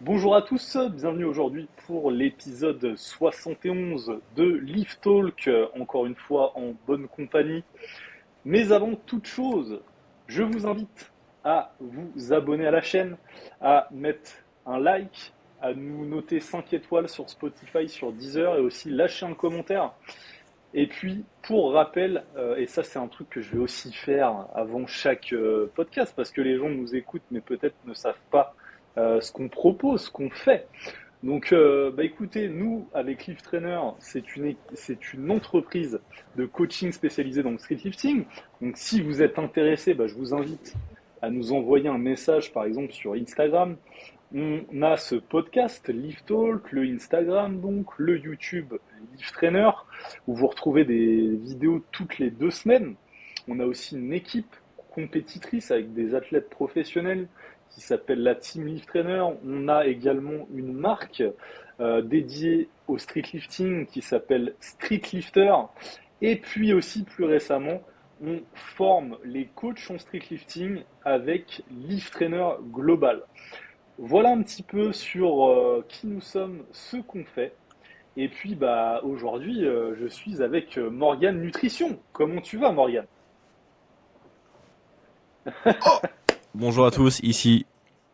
Bonjour à tous, bienvenue aujourd'hui pour l'épisode 71 de Live Talk, encore une fois en bonne compagnie. Mais avant toute chose, je vous invite à vous abonner à la chaîne, à mettre un like, à nous noter 5 étoiles sur Spotify, sur Deezer et aussi lâcher un commentaire. Et puis, pour rappel, et ça c'est un truc que je vais aussi faire avant chaque podcast, parce que les gens nous écoutent mais peut-être ne savent pas ce qu'on propose, ce qu'on fait. Donc, bah écoutez, nous, avec Lift Trainer, c'est une entreprise de coaching spécialisée dans le streetlifting. Donc, si vous êtes intéressé, bah, je vous invite à nous envoyer un message, par exemple, sur Instagram. On a ce podcast, Lift Talk, le Instagram, donc, le YouTube Lift Trainer, où vous retrouvez des vidéos toutes les 2 semaines. On a aussi une équipe compétitrice avec des athlètes professionnels qui s'appelle la Team Lift Trainer. On a également une marque dédiée au streetlifting qui s'appelle Street Lifter. Et puis aussi plus récemment, on forme les coachs en streetlifting avec Lift Trainer Global. Voilà un petit peu sur qui nous sommes, ce qu'on fait. Et puis bah aujourd'hui, je suis avec Morgane Nutrition. Comment tu vas, Morgane? Oh, bonjour à tous, ici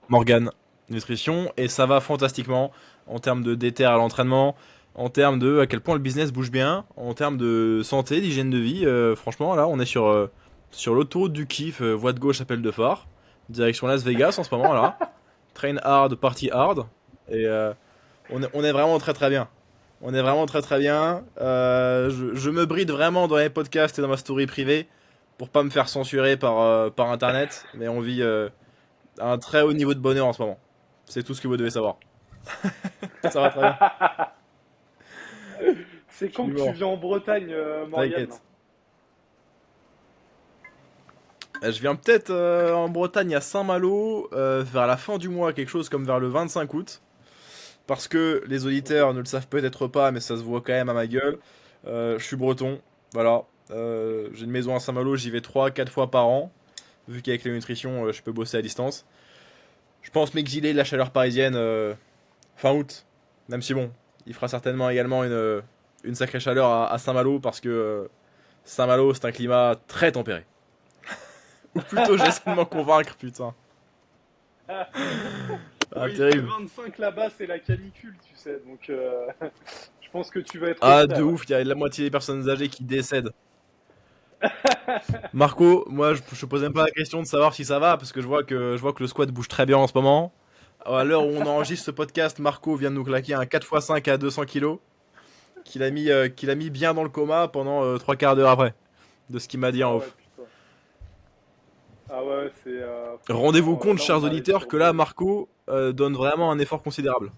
Morgan Nutrition et ça va fantastiquement en termes de déter à l'entraînement, en termes de à quel point le business bouge bien, en termes de santé, d'hygiène de vie. Franchement, là, on est sur l'autoroute du kiff, voie de gauche, appel de phare, direction Las Vegas en ce moment là. Train hard, party hard et on est vraiment très très bien. On est vraiment très très bien. Je me bride vraiment dans les podcasts et dans ma story privée pour pas me faire censurer par internet, mais on vit un très haut niveau de bonheur en ce moment. C'est tout ce que vous devez savoir. Ça va très bien. C'est Je quand suis que tu mort. viens en Bretagne, Morgane? T'inquiète. Je viens peut-être en Bretagne à Saint-Malo vers la fin du mois, quelque chose comme vers le 25 août. Parce que les Ok. auditeurs ne le savent peut-être pas, mais ça se voit quand même à ma gueule. Je suis breton, voilà. J'ai une maison à Saint-Malo, j'y vais 3 4 fois par an. Vu qu'avec les nutritions, je peux bosser à distance. Je pense m'exiler de la chaleur parisienne fin août. Même si bon, il fera certainement également une sacrée chaleur à Saint-Malo parce que Saint-Malo c'est un climat très tempéré. Ou plutôt j'essaie de m'en convaincre, putain. Ah, Oui, il fait terrible. 25 là-bas, c'est la canicule, tu sais. Donc, je pense que tu vas être au Ah, frais, de ouais. ouf, il y a la moitié des personnes âgées qui décèdent. Marco, moi je pose même pas la question de savoir si ça va parce que je vois que le squat bouge très bien en ce moment. À l'heure où on enregistre ce podcast, Marco vient de nous claquer un 4x5 à 200 kilos qu'il a mis bien dans le coma pendant 3 quarts d'heure après, de ce qu'il m'a dit en Ah ouais, off. putain. Ah ouais, c'est Rendez-vous franchement, compte, là, chers on arrive auditeurs, sur que là, des, Marco donne vraiment un effort considérable.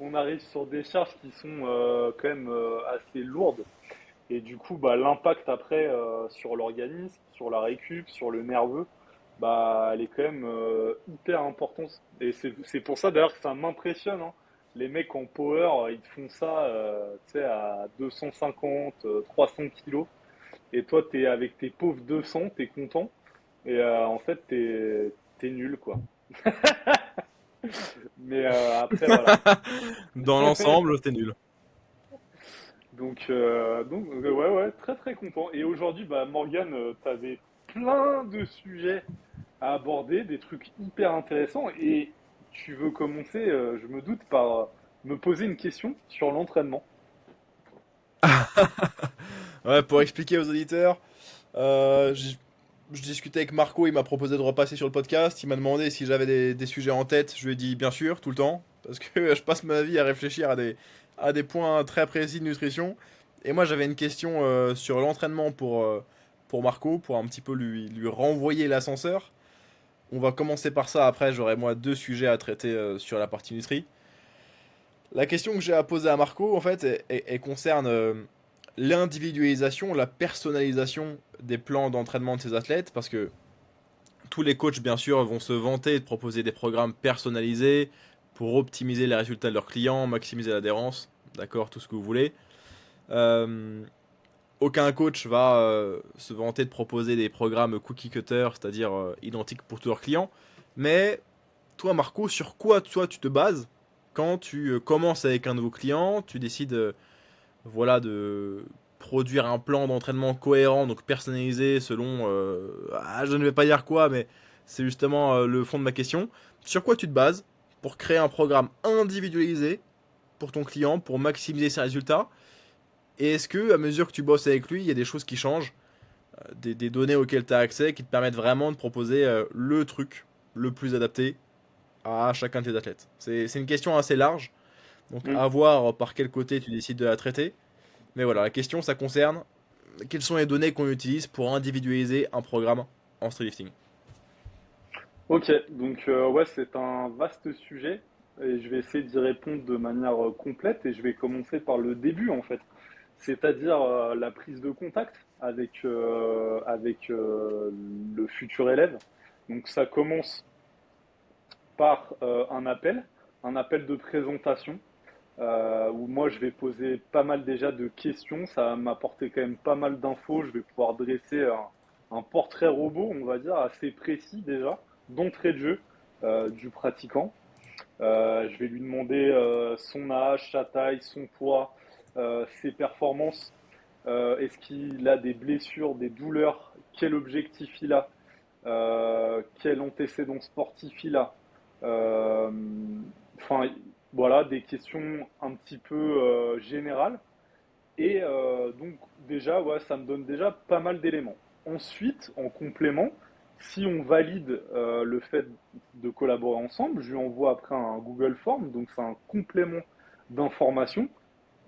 on arrive sur des charges qui sont quand même assez lourdes. Et du coup, bah, l'impact après sur l'organisme, sur la récup, sur le nerveux, bah, elle est quand même hyper importante. Et c'est pour ça d'ailleurs que ça m'impressionne, hein. Les mecs en power, ils te font ça, tu sais, à 250, 300 kilos. Et toi, t'es avec tes pauvres 200, t'es content. Et en fait, t'es nul, quoi. Mais après, voilà. Dans l'ensemble, c'est nul. Donc, ouais, ouais, très très content. Et aujourd'hui, bah, Morgane, t'avais plein de sujets à aborder, des trucs hyper intéressants. Et tu veux commencer, je me doute, par me poser une question sur l'entraînement. Ouais, pour expliquer aux auditeurs, je discutais avec Marco, il m'a proposé de repasser sur le podcast, il m'a demandé si j'avais des sujets en tête, je lui ai dit bien sûr, tout le temps, parce que je passe ma vie à réfléchir à des points très précis de nutrition. Et moi j'avais une question sur l'entraînement pour Marco, pour un petit peu lui renvoyer l'ascenseur. On va commencer par ça, après j'aurai moi 2 sujets à traiter sur la partie nutri. La question que j'ai à poser à Marco, en fait, elle concerne l'individualisation, la personnalisation des plans d'entraînement de ses athlètes, parce que tous les coachs, bien sûr, vont se vanter de proposer des programmes personnalisés pour optimiser les résultats de leurs clients, maximiser l'adhérence, d'accord, tout ce que vous voulez. Euh, Aucun coach va se vanter de proposer des programmes cookie cutter, c'est-à-dire identiques pour tous leurs clients, mais toi, Marco, sur quoi toi tu te bases quand tu commences avec un nouveau client, tu décides voilà, de produire un plan d'entraînement cohérent, donc personnalisé selon, je ne vais pas dire quoi, mais c'est justement le fond de ma question. Sur quoi tu te bases pour créer un programme individualisé pour ton client, pour maximiser ses résultats? Et est-ce que, à mesure que tu bosses avec lui, il y a des choses qui changent, des données auxquelles tu as accès qui te permettent vraiment de proposer le truc le plus adapté à chacun de tes athlètes? C'est une question assez large, donc Mm. à voir par quel côté tu décides de la traiter. Mais voilà, la question, ça concerne quelles sont les données qu'on utilise pour individualiser un programme en streetlifting. Ok, donc ouais, c'est un vaste sujet et je vais essayer d'y répondre de manière complète et je vais commencer par le début en fait, c'est-à-dire la prise de contact avec le futur élève. Donc ça commence par un appel de présentation où moi je vais poser pas mal déjà de questions, ça va m'apporter quand même pas mal d'infos, je vais pouvoir dresser un portrait robot, on va dire, assez précis déjà, d'entrée de jeu du pratiquant. Je vais lui demander son âge, sa taille, son poids, ses performances, est-ce qu'il a des blessures, des douleurs, quel objectif il a, quel antécédent sportif il a. Euh, Enfin, voilà, des questions un petit peu générales. Et donc déjà, ouais, ça me donne déjà pas mal d'éléments. Ensuite, en complément, si on valide le fait de collaborer ensemble, je lui envoie après un Google Form, donc c'est un complément d'information.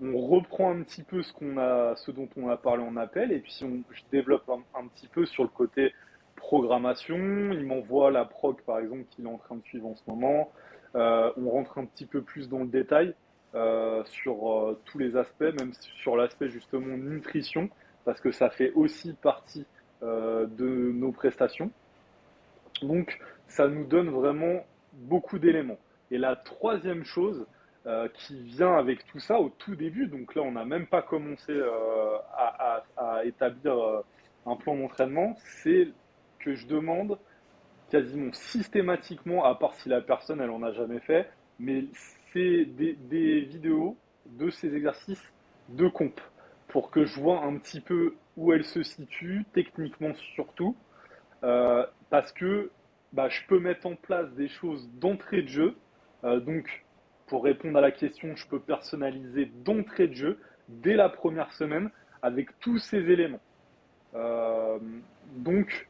On reprend un petit peu ce dont on a parlé en appel, et puis je développe un petit peu sur le côté programmation. Il m'envoie la prog, par exemple, qu'il est en train de suivre en ce moment. On rentre un petit peu plus dans le détail sur tous les aspects, même sur l'aspect justement nutrition, parce que ça fait aussi partie de nos prestations. Donc, ça nous donne vraiment beaucoup d'éléments. Et la troisième chose qui vient avec tout ça au tout début, donc là, on n'a même pas commencé à établir un plan d'entraînement, c'est que je demande quasiment systématiquement, à part si la personne, elle en a jamais fait, mais c'est des vidéos de ces exercices de comp pour que je vois un petit peu où elle se situe, techniquement surtout, parce que bah, je peux mettre en place des choses d'entrée de jeu. Donc, pour répondre à la question, je peux personnaliser d'entrée de jeu dès la première semaine avec tous ces éléments. Euh, donc,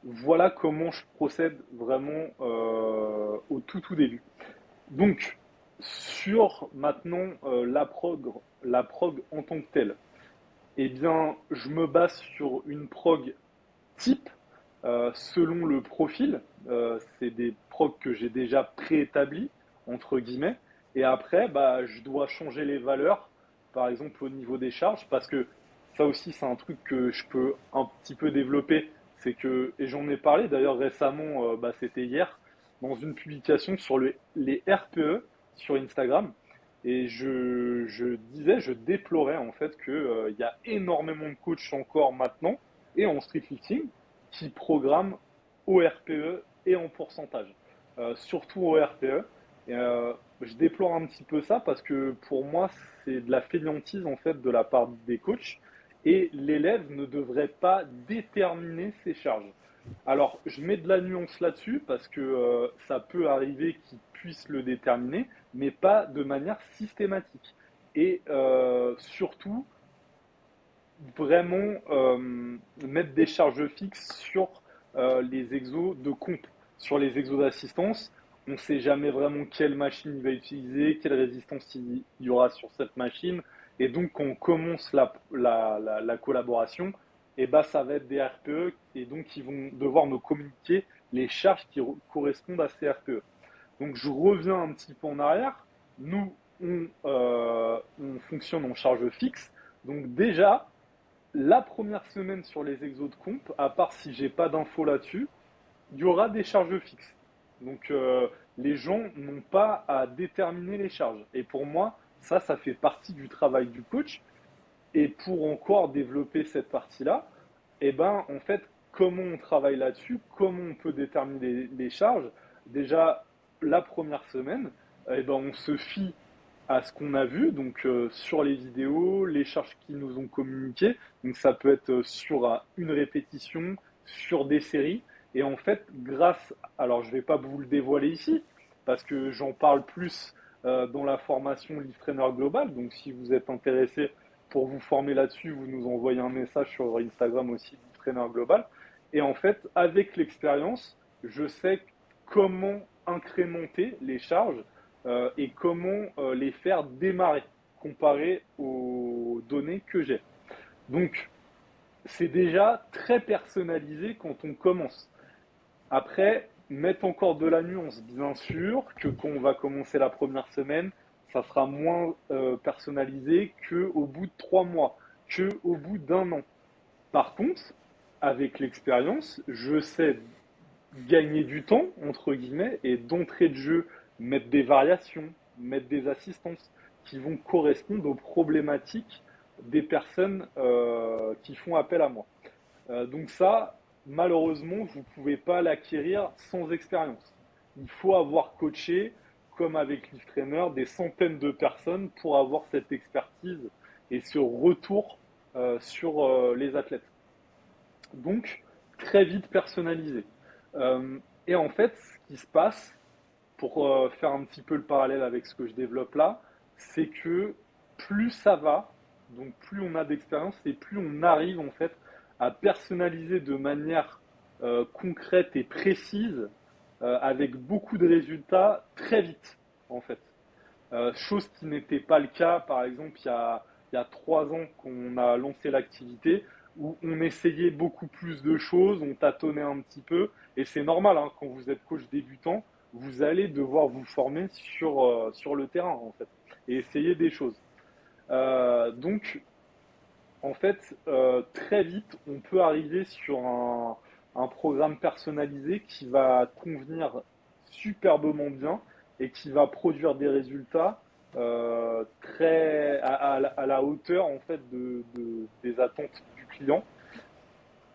voilà comment je procède vraiment au tout début. Donc, sur maintenant la prog en tant que telle, eh bien, je me base sur une prog type selon le profil. C'est des progs que j'ai déjà préétablis, entre guillemets. Et après, bah, je dois changer les valeurs, par exemple au niveau des charges, parce que ça aussi, c'est un truc que je peux un petit peu développer. C'est que, et j'en ai parlé d'ailleurs récemment, bah, c'était hier, dans une publication sur les RPE sur Instagram. Et je déplorais en fait qu'il y a énormément de coachs encore maintenant, et en street lifting, qui programment au RPE et en pourcentage, surtout au RPE. Et, je déplore un petit peu ça parce que pour moi, c'est de la fainéantise en fait de la part des coachs et l'élève ne devrait pas déterminer ses charges. Alors, je mets de la nuance là-dessus parce que ça peut arriver qu'il puisse le déterminer, mais pas de manière systématique. Et surtout, vraiment mettre des charges fixes sur les exos de comp, sur les exos d'assistance. On ne sait jamais vraiment quelle machine il va utiliser, quelle résistance il y aura sur cette machine. Et donc, quand on commence la collaboration, et bah, ça va être des RPE et donc ils vont devoir me communiquer les charges qui correspondent à ces RPE. Donc, je reviens un petit peu en arrière. Nous, on fonctionne en charge fixe. Donc, déjà, la première semaine sur les exos de comp, à part si j'ai pas d'infos là-dessus, il y aura des charges fixes. Donc les gens n'ont pas à déterminer les charges. Et pour moi, ça fait partie du travail du coach. Et pour encore développer cette partie-là, eh ben en fait, comment on travaille là-dessus, comment on peut déterminer les charges. Déjà, la première semaine, eh ben, on se fie à ce qu'on a vu, donc sur les vidéos, les charges qu'ils nous ont communiquées. Donc ça peut être sur une répétition, sur des séries. Et en fait, alors je vais pas vous le dévoiler ici, parce que j'en parle plus dans la formation Lift Trainer Global. Donc si vous êtes intéressé pour vous former là-dessus, vous nous envoyez un message sur Instagram aussi, Lift Trainer Global. Et en fait, avec l'expérience, je sais comment incrémenter les charges et comment les faire démarrer comparé aux données que j'ai. Donc, c'est déjà très personnalisé quand on commence. Après, mettre encore de la nuance, bien sûr, que quand on va commencer la première semaine, ça sera moins personnalisé qu'au bout de 3 mois, qu'au bout d'un an. Par contre, avec l'expérience, je sais gagner du temps, entre guillemets, et d'entrée de jeu, mettre des variations, mettre des assistances qui vont correspondre aux problématiques des personnes qui font appel à moi. Donc ça, malheureusement, vous ne pouvez pas l'acquérir sans expérience. Il faut avoir coaché, comme avec Lift Trainer, des centaines de personnes pour avoir cette expertise et ce retour sur les athlètes. Donc, très vite personnalisé. Et en fait, ce qui se passe, pour faire un petit peu le parallèle avec ce que je développe là, c'est que plus ça va, donc plus on a d'expérience et plus on arrive en fait à personnaliser de manière concrète et précise avec beaucoup de résultats très vite en fait. Chose qui n'était pas le cas par exemple il y a 3 ans qu'on a lancé l'activité où on essayait beaucoup plus de choses, on tâtonnait un petit peu et c'est normal hein, quand vous êtes coach débutant, vous allez devoir vous former sur le terrain en fait et essayer des choses. Donc en fait, très vite, on peut arriver sur un programme personnalisé qui va convenir superbement bien et qui va produire des résultats très à la hauteur en fait des attentes du client.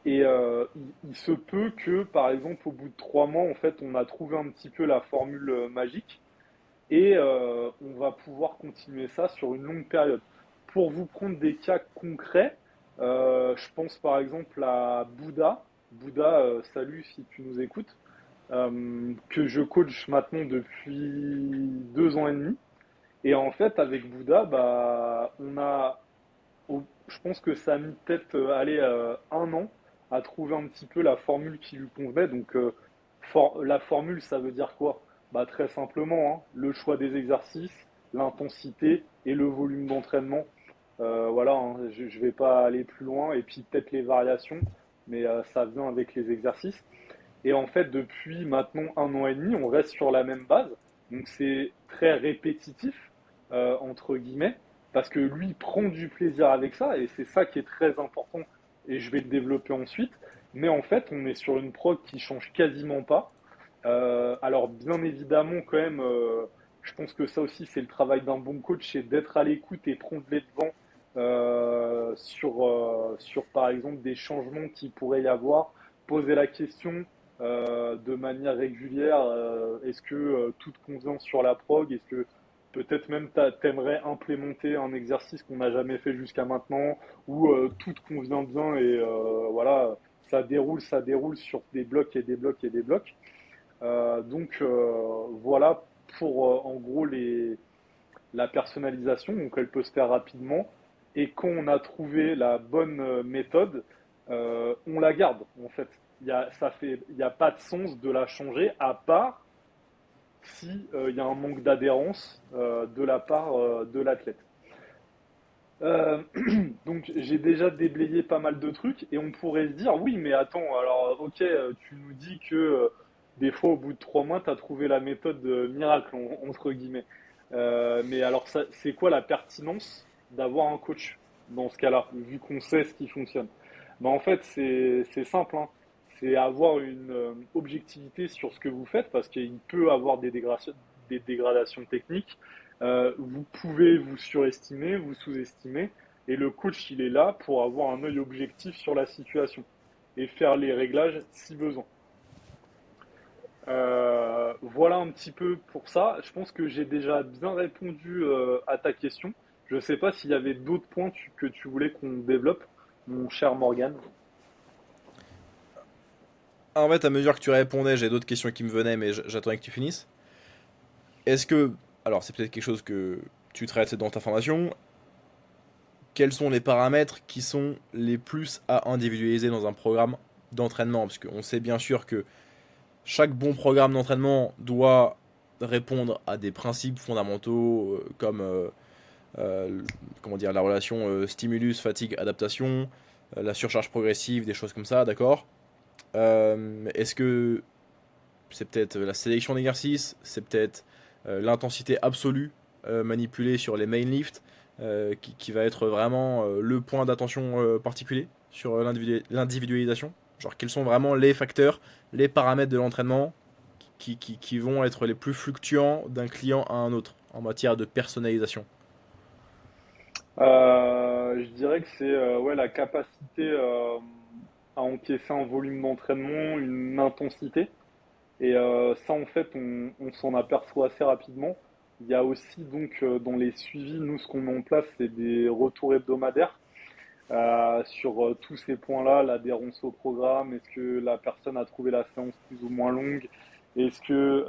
Et il se peut que, par exemple, au bout de 3 mois, en fait, on a trouvé un petit peu la formule magique et on va pouvoir continuer ça sur une longue période. Pour vous prendre des cas concrets, je pense par exemple à Bouddha. Bouddha, salut si tu nous écoutes, que je coach maintenant depuis 2 ans et demi. Et en fait, avec Bouddha, bah, je pense que ça a mis peut-être un an à trouver un petit peu la formule qui lui convenait. Donc, la formule, ça veut dire quoi? Bah, très simplement, hein, le choix des exercices, l'intensité et le volume d'entraînement. Voilà, hein, je ne vais pas aller plus loin. Et puis peut-être les variations, mais ça vient avec les exercices. Et en fait, depuis maintenant 1 an et demi, on reste sur la même base. Donc c'est très répétitif, entre guillemets, parce que lui prend du plaisir avec ça, et c'est ça qui est très important, et je vais le développer ensuite. Mais en fait, on est sur une prog qui change quasiment pas. Alors bien évidemment, quand même, je pense que ça aussi, c'est le travail d'un bon coach, c'est d'être à l'écoute et prendre les devants sur, par exemple, des changements qui pourrait y avoir, poser la question de manière régulière, est-ce que tout te convient sur la prog, est-ce que peut-être même t'aimerais implémenter un exercice qu'on n'a jamais fait jusqu'à maintenant, ou tout te convient bien et voilà, ça déroule sur des blocs et des blocs et des blocs. Donc voilà pour en gros la personnalisation, donc elle peut se faire rapidement. Et quand on a trouvé la bonne méthode, on la garde en fait. Il y a pas de sens de la changer à part si il y a un manque d'adhérence de la part de l'athlète. Euh, donc j'ai déjà déblayé pas mal de trucs et on pourrait se dire oui mais attends alors ok tu nous dis que des fois au bout de 3 mois tu as trouvé la méthode miracle entre guillemets. Mais alors c'est quoi la pertinence d'avoir un coach dans ce cas-là vu qu'on sait ce qui fonctionne? Ben, en fait c'est simple hein. C'est avoir une objectivité sur ce que vous faites parce qu'il peut avoir des dégradations techniques, vous pouvez vous surestimer, vous sous-estimer, et le coach, il est là pour avoir un œil objectif sur la situation et faire les réglages si besoin. Voilà un petit peu pour ça. Je pense que j'ai déjà bien répondu à ta question. Je ne sais pas s'il y avait d'autres points que tu voulais qu'on développe, mon cher Morgan. En fait, à mesure que tu répondais, j'ai d'autres questions qui me venaient, mais j'attendais que tu finisses. Est-ce que, alors c'est peut-être quelque chose que tu traites dans ta formation, quels sont les paramètres qui sont les plus à individualiser dans un programme d'entraînement? Parce qu'on sait bien sûr que chaque bon programme d'entraînement doit répondre à des principes fondamentaux comme euh, comment dire, la relation stimulus, fatigue, adaptation, la surcharge progressive, des choses comme ça, d'accord. Est-ce que c'est peut-être la sélection d'exercices, c'est peut-être l'intensité absolue manipulée sur les main lifts qui va être vraiment le point d'attention particulier sur l'individualisation. Genre quels sont vraiment les facteurs, les paramètres de l'entraînement qui vont être les plus fluctuants d'un client à un autre en matière de personnalisation. Je dirais que c'est ouais, la capacité à encaisser un volume d'entraînement, une intensité. Et ça, en fait, on s'en aperçoit assez rapidement. Il y a aussi donc dans les suivis, nous, ce qu'on met en place, c'est des retours hebdomadaires sur tous ces points-là, l'adhérence au programme, est-ce que la personne a trouvé la séance plus ou moins longue, est-ce que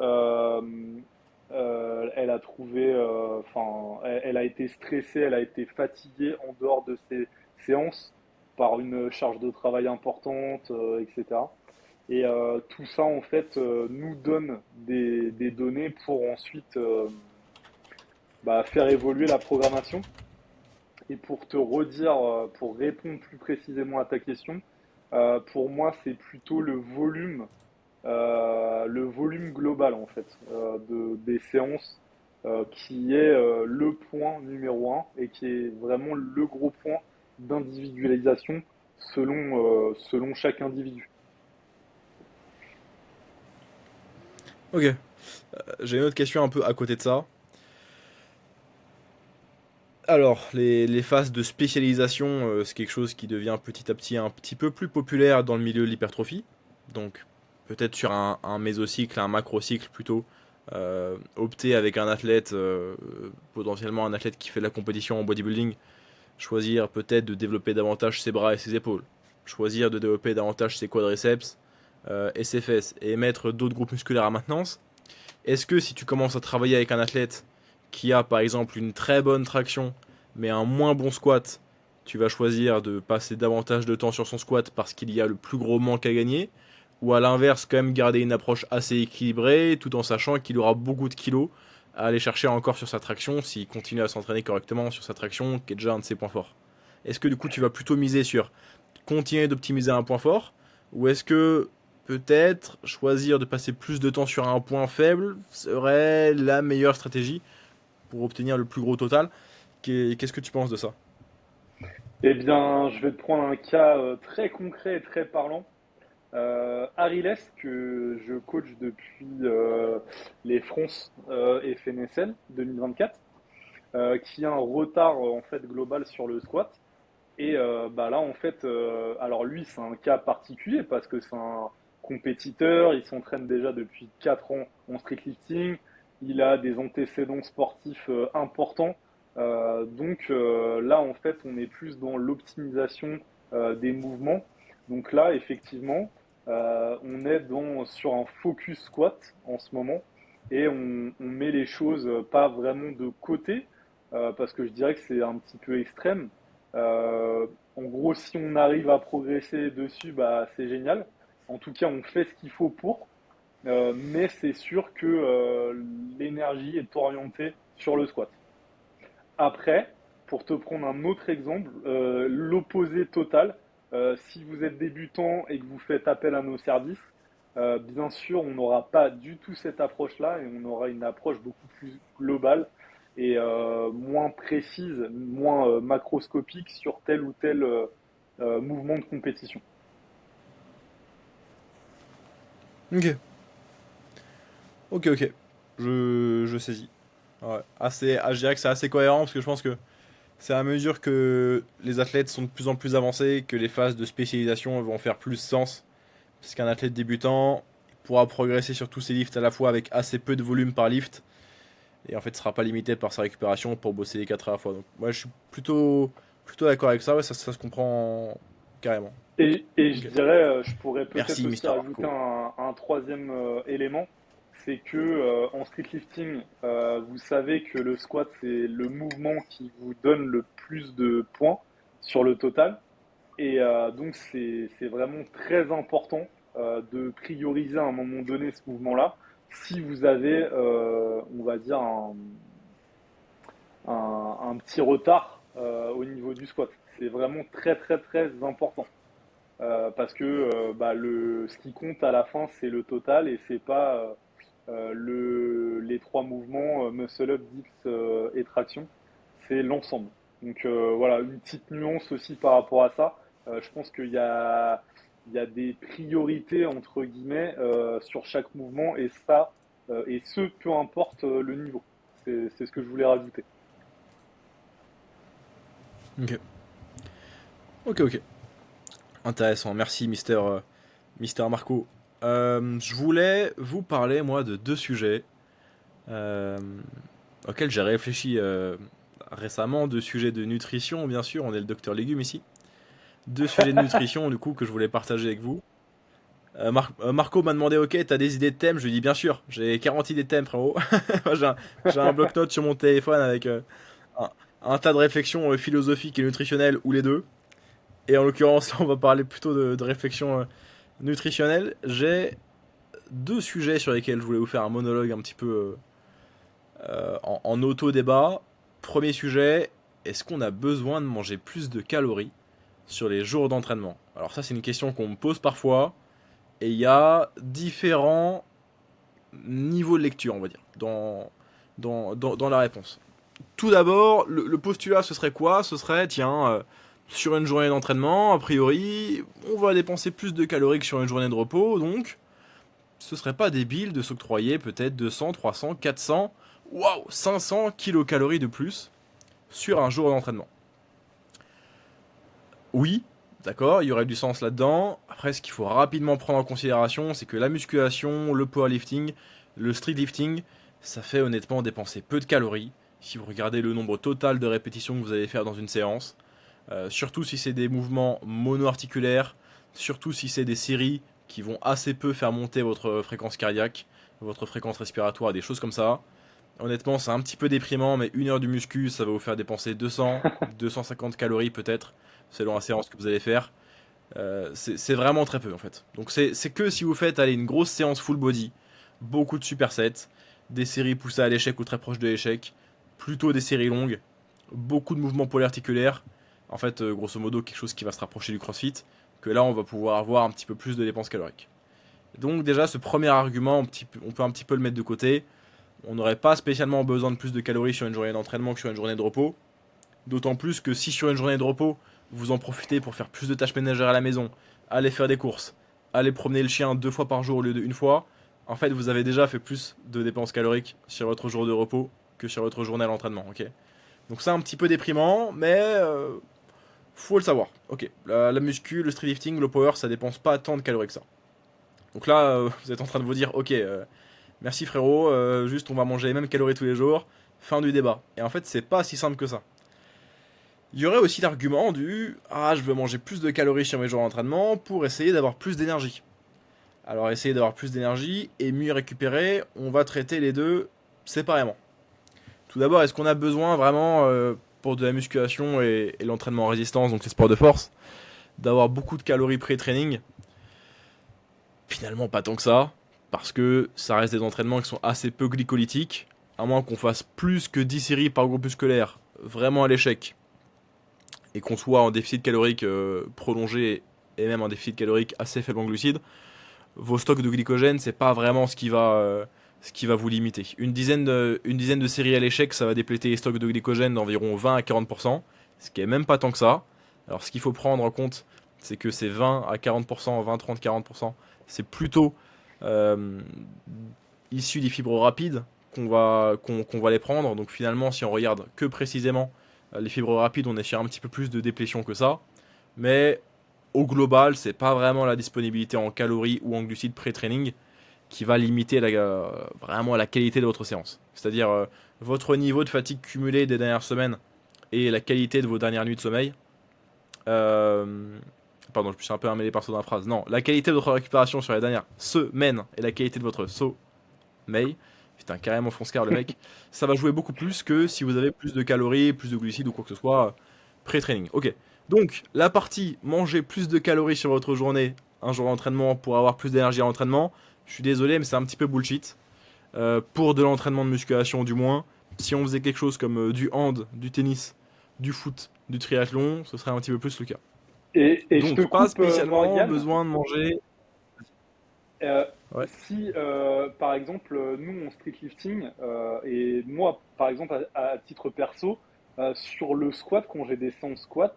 elle a trouvé, enfin, elle a été stressée, elle a été fatiguée en dehors de ces séances par une charge de travail importante, etc. Et tout ça, en fait, nous donne des données pour ensuite faire évoluer la programmation. Et pour te redire, pour répondre plus précisément à ta question, pour moi, c'est plutôt le volume global en fait des séances qui est le point numéro un et qui est vraiment le gros point d'individualisation selon chaque individu. Ok, j'ai une autre question un peu à côté de ça. Alors, les phases de spécialisation, c'est quelque chose qui devient petit à petit un petit peu plus populaire dans le milieu de l'hypertrophie. Donc, peut-être sur un mésocycle, un macrocycle plutôt. Opter avec un athlète, potentiellement un athlète qui fait de la compétition en bodybuilding, choisir peut-être de développer davantage ses bras et ses épaules. Choisir de développer davantage ses quadriceps et ses fesses. Et mettre d'autres groupes musculaires à maintenance. Est-ce que si tu commences à travailler avec un athlète qui a par exemple une très bonne traction mais un moins bon squat, tu vas choisir de passer davantage de temps sur son squat parce qu'il y a le plus gros manque à gagner? Ou à l'inverse, quand même garder une approche assez équilibrée tout en sachant qu'il aura beaucoup de kilos à aller chercher encore sur sa traction s'il continue à s'entraîner correctement sur sa traction qui est déjà un de ses points forts? Est-ce que du coup tu vas plutôt miser sur continuer d'optimiser un point fort, ou est-ce que peut-être choisir de passer plus de temps sur un point faible serait la meilleure stratégie pour obtenir le plus gros total? Qu'est-ce que tu penses de ça? Eh bien, je vais te prendre un cas très concret et très parlant. Ariles, que je coach depuis les France et FNSL 2024, qui a un retard en fait global sur le squat. Et là, en fait, alors lui, c'est un cas particulier parce que c'est un compétiteur, il s'entraîne déjà depuis 4 ans en street lifting, il a des antécédents sportifs importants. Là, en fait, on est plus dans l'optimisation des mouvements. Donc là, effectivement, on est sur un focus squat en ce moment et on met les choses pas vraiment de côté parce que je dirais que c'est un petit peu extrême. Euh, En gros, si on arrive à progresser dessus, bah, c'est génial. En tout cas, on fait ce qu'il faut pour. Mais c'est sûr que l'énergie est orientée sur le squat. Après, pour te prendre un autre exemple, l'opposé total, si vous êtes débutant et que vous faites appel à nos services, bien sûr, on n'aura pas du tout cette approche-là et on aura une approche beaucoup plus globale et moins précise, moins macroscopique sur tel ou tel mouvement de compétition. Ok, ok. Je saisis. Ouais. Je dirais que c'est assez cohérent parce que je pense que c'est à mesure que les athlètes sont de plus en plus avancés que les phases de spécialisation vont faire plus sens. Parce qu'un athlète débutant, pourra progresser sur tous ses lifts à la fois avec assez peu de volume par lift. Et en fait, sera pas limité par sa récupération pour bosser les 4 à la fois. Donc, moi, je suis plutôt d'accord avec ça. Ouais, ça se comprend carrément. Et je Ok. dirais, je pourrais peut-être Merci, aussi Mister rajouter Marco. un troisième élément, c'est que en street lifting, vous savez que le squat, c'est le mouvement qui vous donne le plus de points sur le total. Et donc, c'est vraiment très important de prioriser à un moment donné ce mouvement-là. Si vous avez, on va dire, un petit retard au niveau du squat, c'est vraiment très, très, très important. Parce que bah, ce qui compte à la fin, c'est le total et c'est pas les trois mouvements muscle up, dips et traction, c'est l'ensemble. Donc voilà, une petite nuance aussi par rapport à ça. Je pense il y a des priorités entre guillemets sur chaque mouvement et ça, et ce peu importe le niveau. C'est ce que je voulais rajouter. Ok. Ok, ok. Intéressant. Merci, Mister Marco. Je voulais vous parler, moi, de deux sujets euh, auxquels j'ai réfléchi récemment. Deux sujets de nutrition, bien sûr. On est le docteur Légumes ici. Deux sujets de nutrition, du coup, que je voulais partager avec vous. Marco m'a demandé, ok, t'as des idées de thèmes? Je lui ai dit, bien sûr, j'ai 40 idées de thèmes, frérot. J'ai un bloc-notes sur mon téléphone avec un, un tas de réflexions philosophiques et nutritionnelles, ou les deux. Et en l'occurrence, là, on va parler plutôt de réflexions nutritionnelles. J'ai deux sujets sur lesquels je voulais vous faire un monologue un petit peu en auto-débat. Premier sujet, est-ce qu'on a besoin de manger plus de calories sur les jours d'entraînement? Alors ça, c'est une question qu'on me pose parfois. Et il y a différents niveaux de lecture, on va dire, dans la réponse. Tout d'abord, le postulat, ce serait quoi? Ce serait, tiens, sur une journée d'entraînement, a priori, on va dépenser plus de calories que sur une journée de repos, donc ce serait pas débile de s'octroyer peut-être 200, 300, 400, waouh, 500 kilocalories de plus sur un jour d'entraînement. Oui, d'accord, il y aurait du sens là-dedans. Après, ce qu'il faut rapidement prendre en considération, c'est que la musculation, le powerlifting, le streetlifting, ça fait honnêtement dépenser peu de calories. Si vous regardez le nombre total de répétitions que vous allez faire dans une séance, surtout si c'est des mouvements monoarticulaires, surtout si c'est des séries qui vont assez peu faire monter votre fréquence cardiaque, votre fréquence respiratoire, des choses comme ça. Honnêtement, c'est un petit peu déprimant, mais une heure du muscu, ça va vous faire dépenser 200, 250 calories peut-être, selon la séance que vous allez faire. C'est vraiment très peu en fait. Donc c'est que si vous faites allez, une grosse séance full body, beaucoup de supersets, des séries poussées à l'échec ou très proches de l'échec, plutôt des séries longues, beaucoup de mouvements polyarticulaires, en fait grosso modo quelque chose qui va se rapprocher du crossfit, que là on va pouvoir avoir un petit peu plus de dépenses caloriques. Donc déjà ce premier argument, on peut un petit peu le mettre de côté. On n'aurait pas spécialement besoin de plus de calories sur une journée d'entraînement que sur une journée de repos. D'autant plus que si sur une journée de repos, vous en profitez pour faire plus de tâches ménagères à la maison, aller faire des courses, aller promener le chien 2 fois par jour au lieu d'une fois, en fait vous avez déjà fait plus de dépenses caloriques sur votre jour de repos que sur votre journée à l'entraînement, ok? Donc c'est un petit peu déprimant, mais faut le savoir. Ok, la muscu, le streetlifting, le power, ça dépense pas tant de calories que ça. Donc là, vous êtes en train de vous dire, ok, merci frérot, juste on va manger les mêmes calories tous les jours, fin du débat. Et en fait, c'est pas si simple que ça. Il y aurait aussi l'argument du ah, je veux manger plus de calories sur mes jours d'entraînement pour essayer d'avoir plus d'énergie. Alors, essayer d'avoir plus d'énergie et mieux récupérer, on va traiter les deux séparément. Tout d'abord, est-ce qu'on a besoin vraiment, pour de la musculation et l'entraînement en résistance, donc les sports de force, d'avoir beaucoup de calories pré-training? Finalement, pas tant que ça, parce que ça reste des entraînements qui sont assez peu glycolytiques, à moins qu'on fasse plus que 10 séries par groupe musculaire, vraiment à l'échec, et qu'on soit en déficit calorique prolongé et même en déficit calorique assez faible en glucides, vos stocks de glycogène, c'est pas vraiment ce qui va vous limiter. Une dizaine de séries à l'échec, ça va dépléter les stocks de glycogène d'environ 20 à 40%, ce qui est même pas tant que ça. Alors ce qu'il faut prendre en compte, c'est que ces 20 à 40%, 20, 30, 40%, c'est plutôt euh, issu des fibres rapides qu'on va les prendre. Donc finalement, si on regarde que précisément les fibres rapides, on est sur un petit peu plus de déplétion que ça. Mais au global, c'est pas vraiment la disponibilité en calories ou en glucides pré-training qui va limiter vraiment la qualité de votre séance. C'est-à-dire votre niveau de fatigue cumulé des dernières semaines et la qualité de vos dernières nuits de sommeil. Pardon, je me suis un peu emmêlé par dans la phrase. Non, la qualité de votre récupération sur les dernières semaines et la qualité de votre sommeil. Putain, carrément fonce-car le mec. Ça va jouer beaucoup plus que si vous avez plus de calories, plus de glucides ou quoi que ce soit pré-training. Ok. Donc, la partie manger plus de calories sur votre journée, un jour d'entraînement pour avoir plus d'énergie à l'entraînement, je suis désolé, mais c'est un petit peu bullshit. Pour de l'entraînement de musculation, du moins, si on faisait quelque chose comme du hand, du tennis, du foot, du triathlon, ce serait un petit peu plus le cas. Et je te Donc, pas coupe, spécialement Morgane. besoin de manger. Euh, Ouais. si, par exemple, nous, en streetlifting, et moi, par exemple, à titre perso, sur le squat, quand j'ai des séances squat,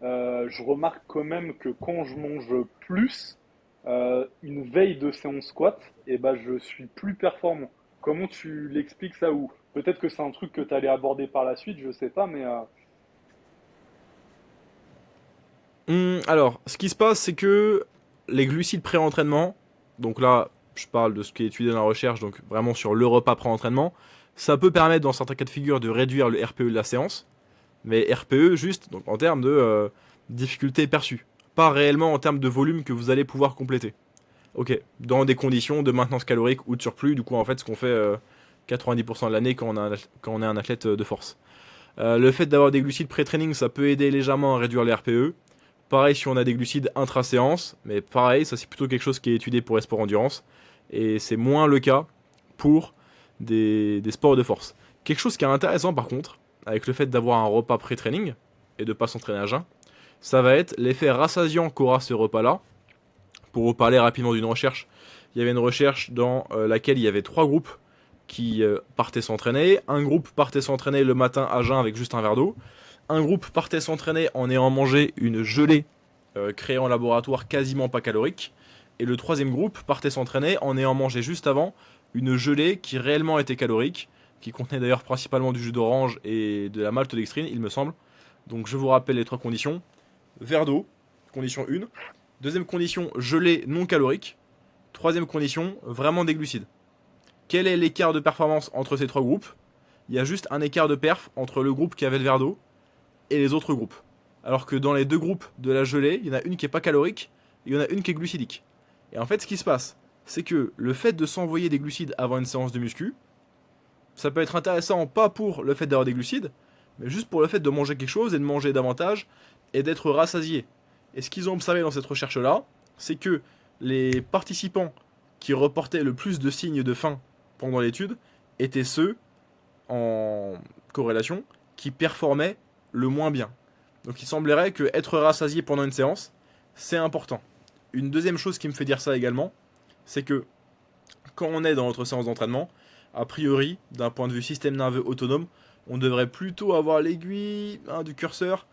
je remarque quand même que quand je mange plus, une veille de séance squat, et ben, je suis plus performant. Comment tu l'expliques ça? Ou peut-être que c'est un truc que tu allais aborder par la suite, je sais pas, mais Alors, ce qui se passe, c'est que les glucides pré-entraînement, donc là, je parle de ce qui est étudié dans la recherche, donc vraiment sur le repas pré-entraînement, ça peut permettre dans certains cas de figure de réduire le RPE de la séance, mais RPE juste donc en termes de difficulté perçue, pas réellement en termes de volume que vous allez pouvoir compléter. Ok, dans des conditions de maintenance calorique ou de surplus, du coup en fait ce qu'on fait 90% de l'année quand on est un athlète de force. Le fait d'avoir des glucides pré-training, ça peut aider légèrement à réduire les RPE. Pareil si on a des glucides intra-séance, mais pareil, ça c'est plutôt quelque chose qui est étudié pour les sports endurance, et c'est moins le cas pour des sports de force. Quelque chose qui est intéressant par contre, avec le fait d'avoir un repas pré-training, et de pas s'entraîner à jeun, ça va être l'effet rassasiant qu'aura ce repas-là. Pour vous parler rapidement d'une recherche, il y avait une recherche dans laquelle il y avait 3 groupes qui partaient s'entraîner. Un groupe partait s'entraîner le matin à jeun avec juste un verre d'eau. Un groupe partait s'entraîner en ayant mangé une gelée créée en laboratoire quasiment pas calorique. Et le troisième groupe partait s'entraîner en ayant mangé juste avant une gelée qui réellement était calorique, qui contenait d'ailleurs principalement du jus d'orange et de la maltodextrine, il me semble. Donc je vous rappelle les 3 conditions. Verre d'eau, condition 1. Deuxième condition, gelée non calorique. Troisième condition, vraiment des glucides. Quel est l'écart de performance entre ces 3 groupes? Il y a juste un écart de perf entre le groupe qui avait le verre d'eau et les autres groupes. Alors que dans les 2 groupes de la gelée, il y en a une qui est pas calorique et il y en a une qui est glucidique. Et en fait, ce qui se passe, c'est que le fait de s'envoyer des glucides avant une séance de muscu, ça peut être intéressant pas pour le fait d'avoir des glucides, mais juste pour le fait de manger quelque chose et de manger davantage et d'être rassasié. Et ce qu'ils ont observé dans cette recherche-là, c'est que les participants qui reportaient le plus de signes de faim pendant l'étude étaient ceux, en corrélation, qui performaient le moins bien. Donc il semblerait que être rassasié pendant une séance, c'est important. Une deuxième chose qui me fait dire ça également, c'est que quand on est dans notre séance d'entraînement, a priori, d'un point de vue système nerveux autonome, on devrait plutôt avoir l'aiguille du curseur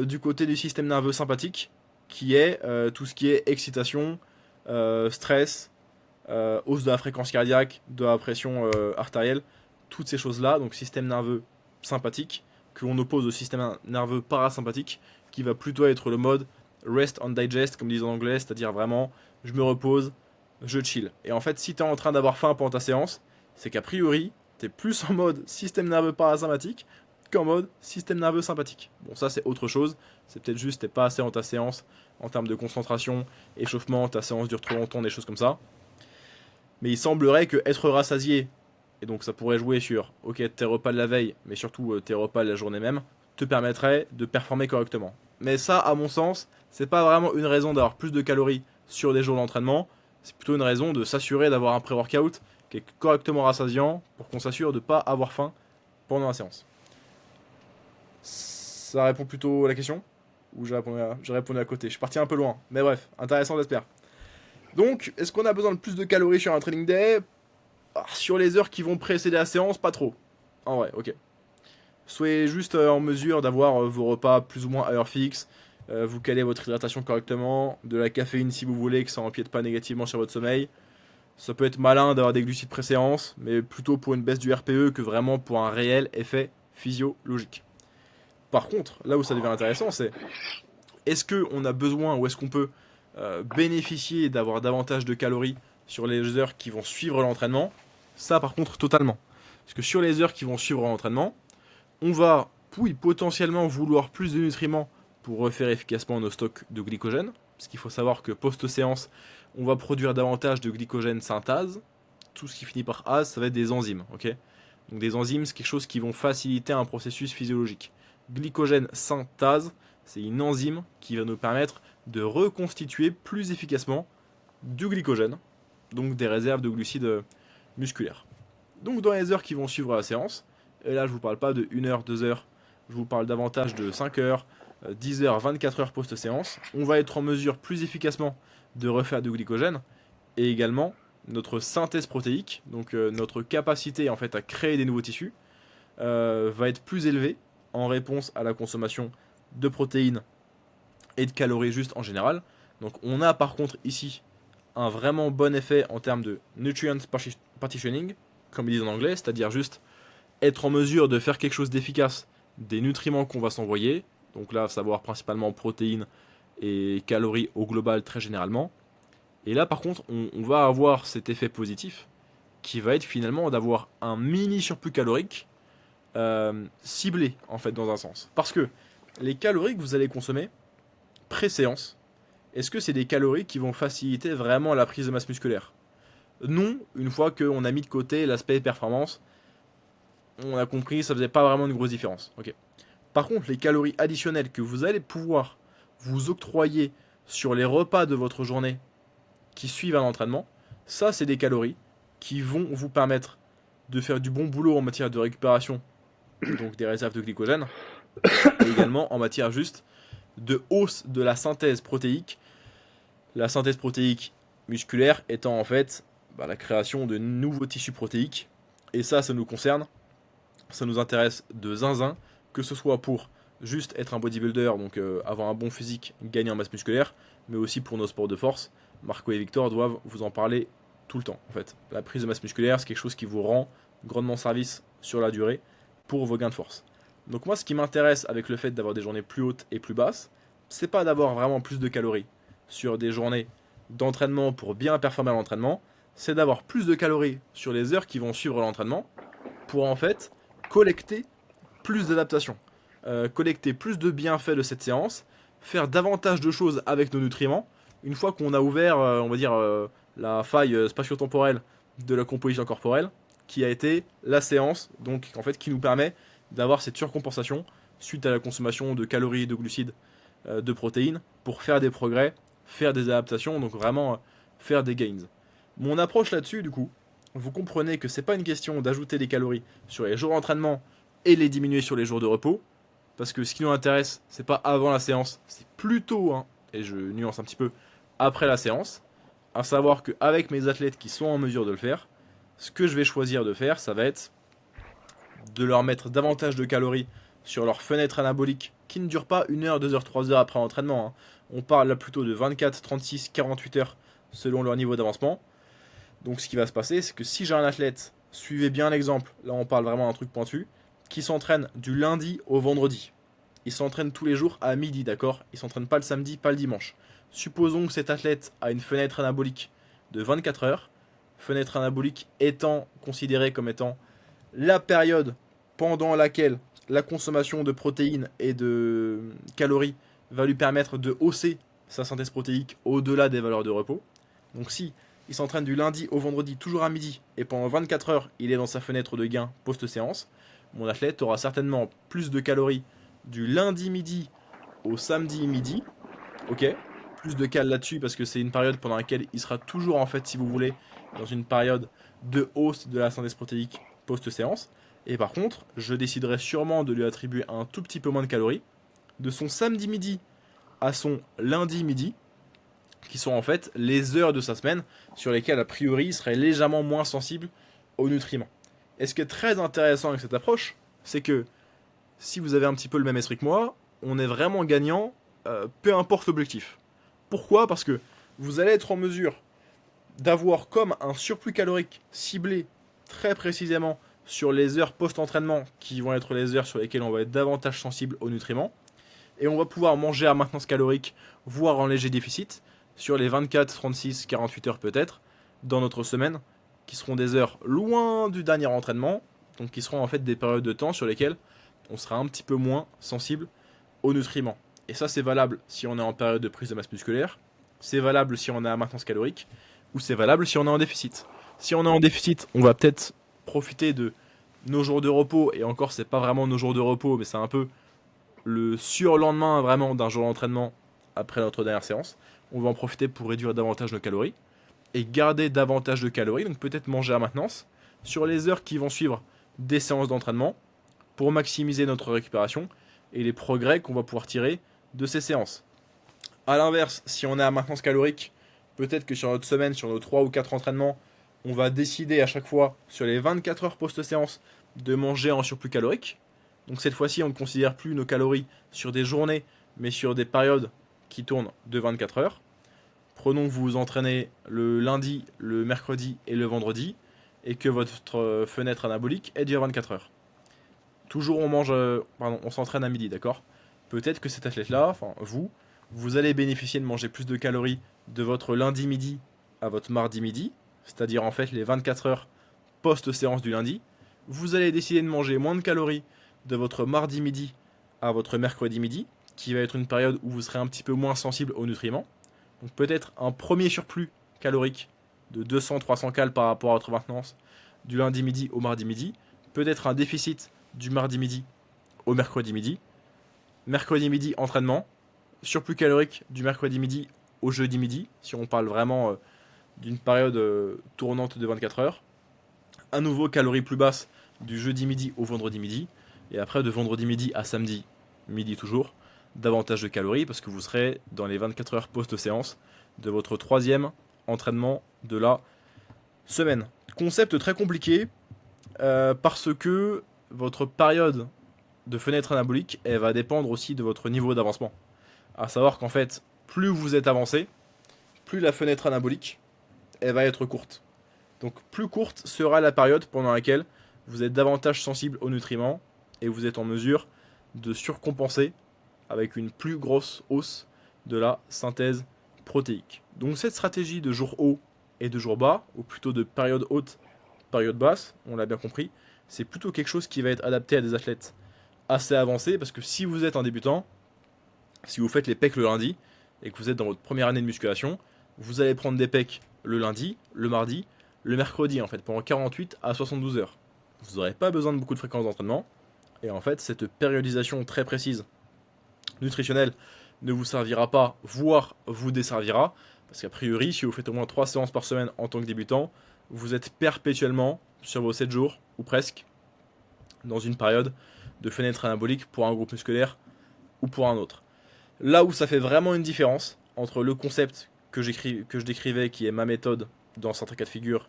du côté du système nerveux sympathique, qui est tout ce qui est excitation, stress, hausse de la fréquence cardiaque, de la pression artérielle, toutes ces choses-là, donc système nerveux sympathique, que l'on oppose au système nerveux parasympathique, qui va plutôt être le mode rest and digest, comme ils disent en anglais, c'est-à-dire vraiment je me repose, je chill. Et en fait, si tu es en train d'avoir faim pendant ta séance, c'est qu'a priori, tu es plus en mode système nerveux parasympathique qu'en mode système nerveux sympathique. Bon, ça c'est autre chose, c'est peut-être juste t'es pas assez dans ta séance en termes de concentration, échauffement, ta séance dure trop longtemps, des choses comme ça. Mais il semblerait que être rassasié, et donc ça pourrait jouer sur ok tes repas de la veille, mais surtout tes repas de la journée même, te permettrait de performer correctement. Mais ça, à mon sens, c'est pas vraiment une raison d'avoir plus de calories sur des jours d'entraînement, c'est plutôt une raison de s'assurer d'avoir un pré-workout qui est correctement rassasiant pour qu'on s'assure de ne pas avoir faim pendant la séance. Ça répond plutôt à la question? Ou j'ai répondu à côté? Je suis parti un peu loin, mais bref, intéressant j'espère. Donc, est-ce qu'on a besoin de plus de calories sur un training day? Sur les heures qui vont précéder la séance, pas trop. En vrai, ok. Soyez juste en mesure d'avoir vos repas plus ou moins à heure fixe, vous calez votre hydratation correctement, de la caféine si vous voulez, que ça empiète pas négativement sur votre sommeil. Ça peut être malin d'avoir des glucides pré-séance, mais plutôt pour une baisse du RPE que vraiment pour un réel effet physiologique. Par contre, là où ça devient intéressant, c'est est-ce qu'on a besoin ou est-ce qu'on peut bénéficier d'avoir davantage de calories sur les heures qui vont suivre l'entraînement. Ça, par contre, totalement. Parce que sur les heures qui vont suivre l'entraînement, on va, oui, potentiellement vouloir plus de nutriments pour refaire efficacement nos stocks de glycogène. Parce qu'il faut savoir que post-séance, on va produire davantage de glycogène synthase. Tout ce qui finit par ase, ça va être des enzymes, ok. Donc des enzymes, c'est quelque chose qui vont faciliter un processus physiologique. Glycogène synthase, c'est une enzyme qui va nous permettre de reconstituer plus efficacement du glycogène, donc des réserves de glucides musculaires. Donc dans les heures qui vont suivre la séance, et là je vous parle pas de 1 heure, 2 heures, je vous parle davantage de 5 heures, 10 heures, 24 heures post-séance, on va être en mesure plus efficacement de refaire du glycogène, et également notre synthèse protéique, donc notre capacité en fait à créer des nouveaux tissus, va être plus élevée en réponse à la consommation de protéines et de calories juste en général. Donc on a par contre ici un vraiment bon effet en termes de nutrient partitioning, comme ils disent en anglais, c'est-à-dire juste être en mesure de faire quelque chose d'efficace des nutriments qu'on va s'envoyer, donc là savoir principalement protéines et calories au global très généralement. Et là par contre on va avoir cet effet positif qui va être finalement d'avoir un mini surplus calorique ciblé en fait dans un sens. Parce que les calories que vous allez consommer pré-séance, est-ce que c'est des calories qui vont faciliter vraiment la prise de masse musculaire? Non, une fois qu'on a mis de côté l'aspect performance, on a compris, ça faisait pas vraiment une grosse différence. Okay. Par contre, les calories additionnelles que vous allez pouvoir vous octroyer sur les repas de votre journée qui suivent un entraînement, ça c'est des calories qui vont vous permettre de faire du bon boulot en matière de récupération, donc des réserves de glycogène, et également en matière juste de hausse de la synthèse protéique. La synthèse protéique musculaire étant en fait la création de nouveaux tissus protéiques. Et ça nous concerne, ça nous intéresse de zinzin, que ce soit pour juste être un bodybuilder, donc avoir un bon physique, gagner en masse musculaire, mais aussi pour nos sports de force. Marco et Victor doivent vous en parler tout le temps en fait. La prise de masse musculaire, c'est quelque chose qui vous rend grandement service sur la durée pour vos gains de force. Donc moi, ce qui m'intéresse avec le fait d'avoir des journées plus hautes et plus basses, c'est pas d'avoir vraiment plus de calories sur des journées d'entraînement pour bien performer à l'entraînement, c'est d'avoir plus de calories sur les heures qui vont suivre l'entraînement pour en fait collecter plus d'adaptations, collecter plus de bienfaits de cette séance, faire davantage de choses avec nos nutriments, une fois qu'on a ouvert, on va dire, la faille spatio-temporelle de la composition corporelle, qui a été la séance, donc en fait qui nous permet d'avoir cette surcompensation suite à la consommation de calories, de glucides, de protéines, pour faire des progrès, faire des adaptations, donc vraiment faire des gains. Mon approche là-dessus, du coup, vous comprenez que c'est pas une question d'ajouter des calories sur les jours d'entraînement et les diminuer sur les jours de repos, parce que ce qui nous intéresse, c'est pas avant la séance, c'est plutôt, et je nuance un petit peu, après la séance, à savoir qu'avec mes athlètes qui sont en mesure de le faire, ce que je vais choisir de faire, ça va être de leur mettre davantage de calories sur leur fenêtre anabolique qui ne dure pas 1 heure, 2 heures, 3 heures après l'entraînement. On parle là plutôt de 24, 36, 48 heures selon leur niveau d'avancement. Donc ce qui va se passer, c'est que si j'ai un athlète, suivez bien l'exemple, là on parle vraiment d'un truc pointu, qui s'entraîne du lundi au vendredi. Il s'entraîne tous les jours à midi, d'accord? Il s'entraîne pas le samedi, pas le dimanche. Supposons que cet athlète a une fenêtre anabolique de 24 heures, fenêtre anabolique étant considérée comme étant la période pendant laquelle la consommation de protéines et de calories va lui permettre de hausser sa synthèse protéique au-delà des valeurs de repos. Donc si il s'entraîne du lundi au vendredi toujours à midi et pendant 24 heures il est dans sa fenêtre de gain post-séance, mon athlète aura certainement plus de calories du lundi midi au samedi midi, ok, plus de cales là-dessus parce que c'est une période pendant laquelle il sera toujours en fait, si vous voulez, dans une période de hausse de la synthèse protéique post-séance. Et par contre, je déciderai sûrement de lui attribuer un tout petit peu moins de calories de son samedi midi à son lundi midi, qui sont en fait les heures de sa semaine sur lesquelles a priori il serait légèrement moins sensible aux nutriments. Et ce qui est très intéressant avec cette approche, c'est que si vous avez un petit peu le même esprit que moi, on est vraiment gagnant, peu importe l'objectif. Pourquoi? Parce que vous allez être en mesure d'avoir comme un surplus calorique ciblé très précisément sur les heures post-entraînement, qui vont être les heures sur lesquelles on va être davantage sensible aux nutriments, et on va pouvoir manger à maintenance calorique, voire en léger déficit, sur les 24, 36, 48 heures peut-être, dans notre semaine, qui seront des heures loin du dernier entraînement, donc qui seront en fait des périodes de temps sur lesquelles on sera un petit peu moins sensible aux nutriments. Et ça, c'est valable si on est en période de prise de masse musculaire, c'est valable si on est à maintenance calorique, ou c'est valable si on est en déficit. Si on est en déficit, on va peut-être profiter de nos jours de repos, et encore, c'est pas vraiment nos jours de repos, mais c'est un peu le surlendemain vraiment d'un jour d'entraînement après notre dernière séance. On va en profiter pour réduire davantage nos calories et garder davantage de calories, donc peut-être manger à maintenance sur les heures qui vont suivre des séances d'entraînement pour maximiser notre récupération et les progrès qu'on va pouvoir tirer de ces séances. A l'inverse, si on est à maintenance calorique, peut-être que sur notre semaine, sur nos 3 ou 4 entraînements, on va décider à chaque fois, sur les 24 heures post-séance, de manger en surplus calorique. Donc cette fois-ci, on ne considère plus nos calories sur des journées, mais sur des périodes qui tournent de 24 heures. Prenons que vous vous entraînez le lundi, le mercredi et le vendredi, et que votre fenêtre anabolique est de 24 heures. Toujours on s'entraîne à midi, d'accord? Peut-être que cet athlète-là, enfin vous allez bénéficier de manger plus de calories de votre lundi midi à votre mardi midi, c'est-à-dire en fait les 24 heures post-séance du lundi. Vous allez décider de manger moins de calories de votre mardi midi à votre mercredi midi, qui va être une période où vous serez un petit peu moins sensible aux nutriments. Donc peut-être un premier surplus calorique de 200-300 cal par rapport à votre maintenance du lundi midi au mardi midi. Peut-être un déficit du mardi midi au mercredi midi. Mercredi midi, entraînement. Surplus calorique du mercredi midi au jeudi midi, si on parle vraiment d'une période tournante de 24 heures. À nouveau, calories plus basses du jeudi midi au vendredi midi. Et après, de vendredi midi à samedi midi toujours, davantage de calories parce que vous serez dans les 24 heures post-séance de votre troisième entraînement de la semaine. Concept très compliqué parce que votre période de fenêtre anabolique, elle va dépendre aussi de votre niveau d'avancement. À savoir qu'en fait, plus vous êtes avancé, plus la fenêtre anabolique, elle va être courte. Donc plus courte sera la période pendant laquelle vous êtes davantage sensible aux nutriments et vous êtes en mesure de surcompenser avec une plus grosse hausse de la synthèse protéique. Donc cette stratégie de jour haut et de jour bas, ou plutôt de période haute, période basse, on l'a bien compris, c'est plutôt quelque chose qui va être adapté à des athlètes assez avancés, parce que si vous êtes un débutant, si vous faites les pecs le lundi, et que vous êtes dans votre première année de musculation, vous allez prendre des pecs le lundi, le mardi, le mercredi, en fait, pendant 48 à 72 heures. Vous n'aurez pas besoin de beaucoup de fréquences d'entraînement, et en fait, cette périodisation très précise nutritionnelle ne vous servira pas, voire vous desservira, parce qu'a priori, si vous faites au moins 3 séances par semaine en tant que débutant, vous êtes perpétuellement, sur vos 7 jours, ou presque, dans une période de fenêtre anabolique pour un groupe musculaire ou pour un autre. Là où ça fait vraiment une différence entre le concept que je décrivais, qui est ma méthode dans certains cas de figure,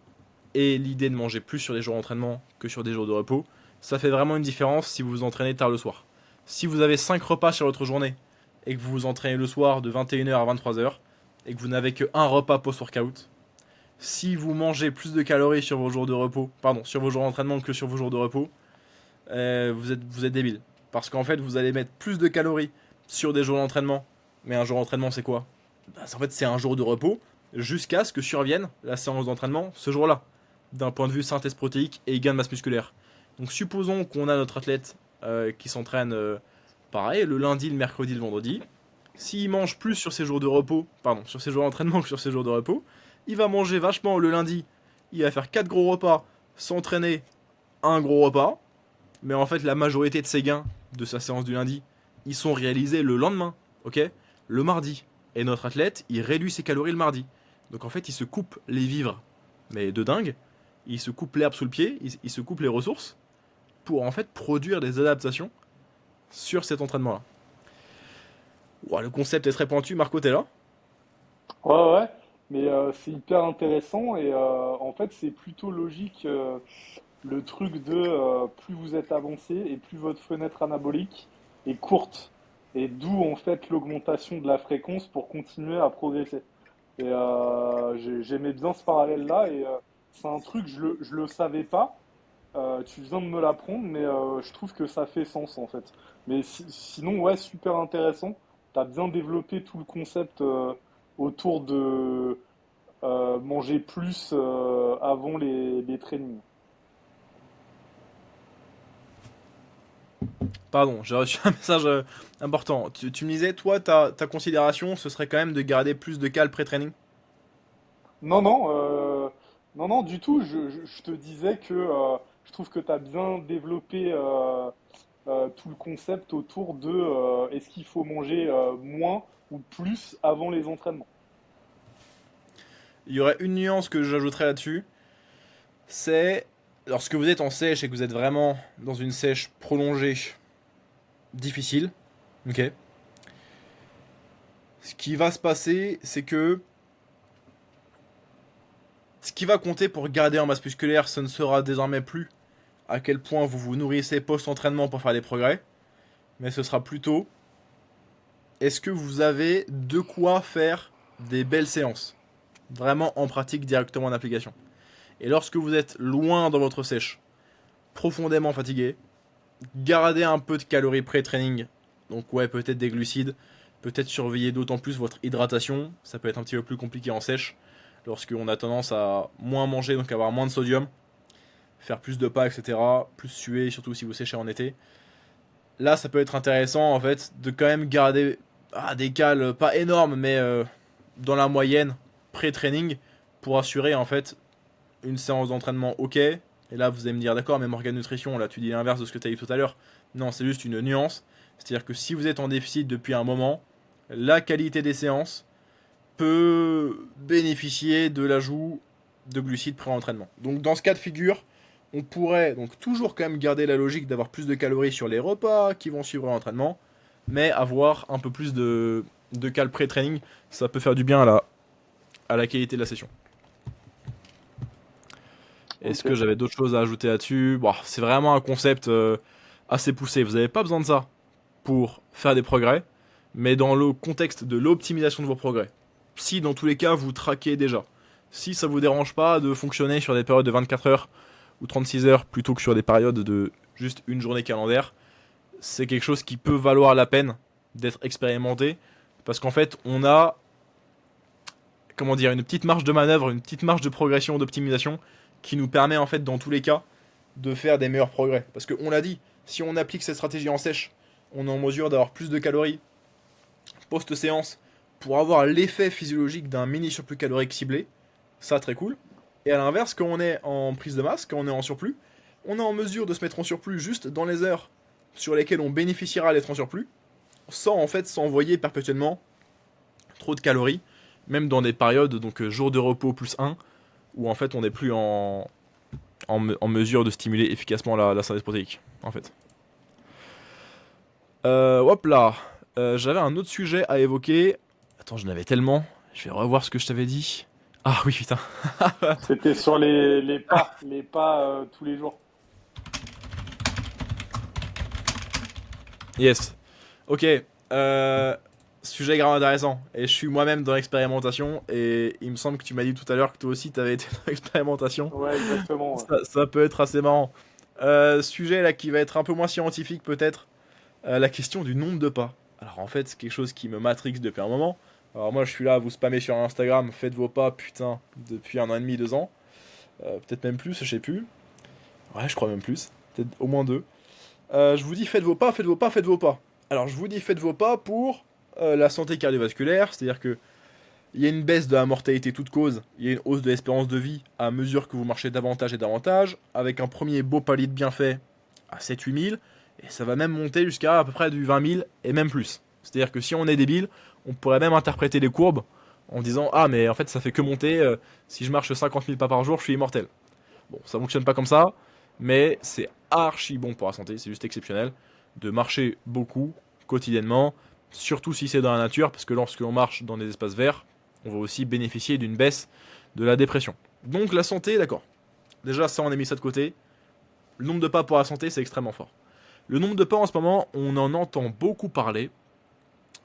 et l'idée de manger plus sur des jours d'entraînement que sur des jours de repos, ça fait vraiment une différence si vous vous entraînez tard le soir. Si vous avez 5 repas sur votre journée et que vous vous entraînez le soir de 21 h à 23 h et que vous n'avez qu'un repas post-workout, si vous mangez plus de calories sur vos jours de repos, sur vos jours d'entraînement que sur vos jours de repos, vous êtes débile. Parce qu'en fait, vous allez mettre plus de calories sur des jours d'entraînement. Mais un jour d'entraînement, c'est quoi? En fait, c'est un jour de repos jusqu'à ce que survienne la séance d'entraînement ce jour-là, d'un point de vue synthèse protéique et gain de masse musculaire. Donc supposons qu'on a notre athlète qui s'entraîne pareil, le lundi, le mercredi, le vendredi. S'il mange plus sur ses jours de repos, sur ses jours d'entraînement que sur ses jours de repos, il va manger vachement le lundi, il va faire 4 gros repas, s'entraîner un gros repas, mais en fait la majorité de ses gains de sa séance du lundi, ils sont réalisés le lendemain, ok? Le mardi. Et notre athlète, il réduit ses calories le mardi. Donc en fait, il se coupe les vivres, mais de dingue. Il se coupe l'herbe sous le pied, il se coupe les ressources pour en fait produire des adaptations sur cet entraînement-là. Ouah, le concept est très pointu, Marco, t'es là? Ouais, ouais, mais c'est hyper intéressant et en fait c'est plutôt logique le truc de plus vous êtes avancé et plus votre fenêtre anabolique est courte. Et d'où en fait l'augmentation de la fréquence pour continuer à progresser. Et j'aimais bien ce parallèle-là et c'est un truc, je le savais pas. Tu viens de me l'apprendre, mais je trouve que ça fait sens en fait. Mais sinon, ouais, super intéressant. Tu as bien développé tout le concept autour manger plus avant les trainings. Pardon, j'ai reçu un message important. Tu me disais, toi, ta considération, ce serait quand même de garder plus de cales pré-training? Non, non, non, non, du tout. Je te disais que je trouve que tu as bien développé tout le concept autour de est-ce qu'il faut manger moins ou plus avant les entraînements. Il y aurait une nuance que j'ajouterais là-dessus, c'est lorsque vous êtes en sèche et que vous êtes vraiment dans une sèche prolongée, difficile, ok. Ce qui va se passer, c'est que ce qui va compter pour garder en masse musculaire, ce ne sera désormais plus à quel point vous vous nourrissez post-entraînement pour faire des progrès, mais ce sera plutôt est-ce que vous avez de quoi faire des belles séances, vraiment en pratique directement en application. Et lorsque vous êtes loin dans votre sèche, profondément fatigué, gardez un peu de calories pré-training, donc ouais, peut-être des glucides, peut-être surveiller d'autant plus votre hydratation, ça peut être un petit peu plus compliqué en sèche, lorsqu'on a tendance à moins manger, donc avoir moins de sodium, faire plus de pas, etc., plus suer, surtout si vous séchez en été. Là, ça peut être intéressant, en fait, de quand même garder des cales pas énormes, mais dans la moyenne, pré-training, pour assurer, en fait, une séance d'entraînement ok. Et là, vous allez me dire, d'accord, mais Morgan Nutrition, là, tu dis l'inverse de ce que tu as dit tout à l'heure. Non, c'est juste une nuance. C'est-à-dire que si vous êtes en déficit depuis un moment, la qualité des séances peut bénéficier de l'ajout de glucides pré-entraînement. Donc, dans ce cas de figure, on pourrait donc toujours quand même garder la logique d'avoir plus de calories sur les repas qui vont suivre l'entraînement, mais avoir un peu plus de cales pré-training, ça peut faire du bien à la qualité de la session. Est-ce Ok. que j'avais d'autres choses à ajouter là-dessus? Bon, c'est vraiment un concept assez poussé. Vous n'avez pas besoin de ça pour faire des progrès, mais dans le contexte de l'optimisation de vos progrès. Si dans tous les cas vous traquez déjà, si ça vous dérange pas de fonctionner sur des périodes de 24 heures ou 36 heures plutôt que sur des périodes de juste une journée calendaire, c'est quelque chose qui peut valoir la peine d'être expérimenté parce qu'en fait on a comment dire une petite marge de manœuvre, une petite marge de progression, d'optimisation qui nous permet en fait dans tous les cas de faire des meilleurs progrès. Parce qu'on l'a dit, si on applique cette stratégie en sèche, on est en mesure d'avoir plus de calories post-séance pour avoir l'effet physiologique d'un mini surplus calorique ciblé. Ça, très cool. Et à l'inverse, quand on est en prise de masse, quand on est en surplus, on est en mesure de se mettre en surplus juste dans les heures sur lesquelles on bénéficiera d'être en surplus, sans en fait s'envoyer perpétuellement trop de calories, même dans des périodes, donc jour de repos plus 1, où en fait on n'est plus en mesure de stimuler efficacement la synthèse protéique, en fait. Hop là, j'avais un autre sujet à évoquer. Attends, j'en avais tellement. Je vais revoir ce que je t'avais dit. Ah oui, putain. C'était sur les pas tous les jours. Yes. Ok. Sujet grave intéressant. Et je suis moi-même dans l'expérimentation. Et il me semble que tu m'as dit tout à l'heure que toi aussi t'avais été dans l'expérimentation. Ouais, exactement. Ouais. Ça peut être assez marrant. Sujet là qui va être un peu moins scientifique peut-être. La question du nombre de pas. Alors en fait, c'est quelque chose qui me matrix depuis un moment. Alors moi, je suis là à vous spammer sur Instagram. Faites vos pas, putain, depuis 1 an et demi, 2 ans. Peut-être même plus, je sais plus. Ouais, je crois même plus. Peut-être au moins 2. Je vous dis faites vos pas, faites vos pas, faites vos pas. Alors je vous dis faites vos pas pour la santé cardiovasculaire, c'est-à-dire que il y a une baisse de la mortalité toute cause, il y a une hausse de l'espérance de vie à mesure que vous marchez davantage et davantage, avec un premier beau palier de bienfait à 7-8 000, et ça va même monter jusqu'à peu près du 20 000 et même plus. C'est-à-dire que si on est débile, on pourrait même interpréter les courbes en disant ah mais en fait ça fait que monter, si je marche 50 000 pas par jour je suis immortel. Bon, ça fonctionne pas comme ça, mais c'est archi bon pour la santé, c'est juste exceptionnel de marcher beaucoup, quotidiennement, surtout si c'est dans la nature, parce que lorsque l'on marche dans des espaces verts, on va aussi bénéficier d'une baisse de la dépression. Donc la santé, d'accord. Déjà, ça, on a mis ça de côté. Le nombre de pas pour la santé, c'est extrêmement fort. Le nombre de pas en ce moment, on en entend beaucoup parler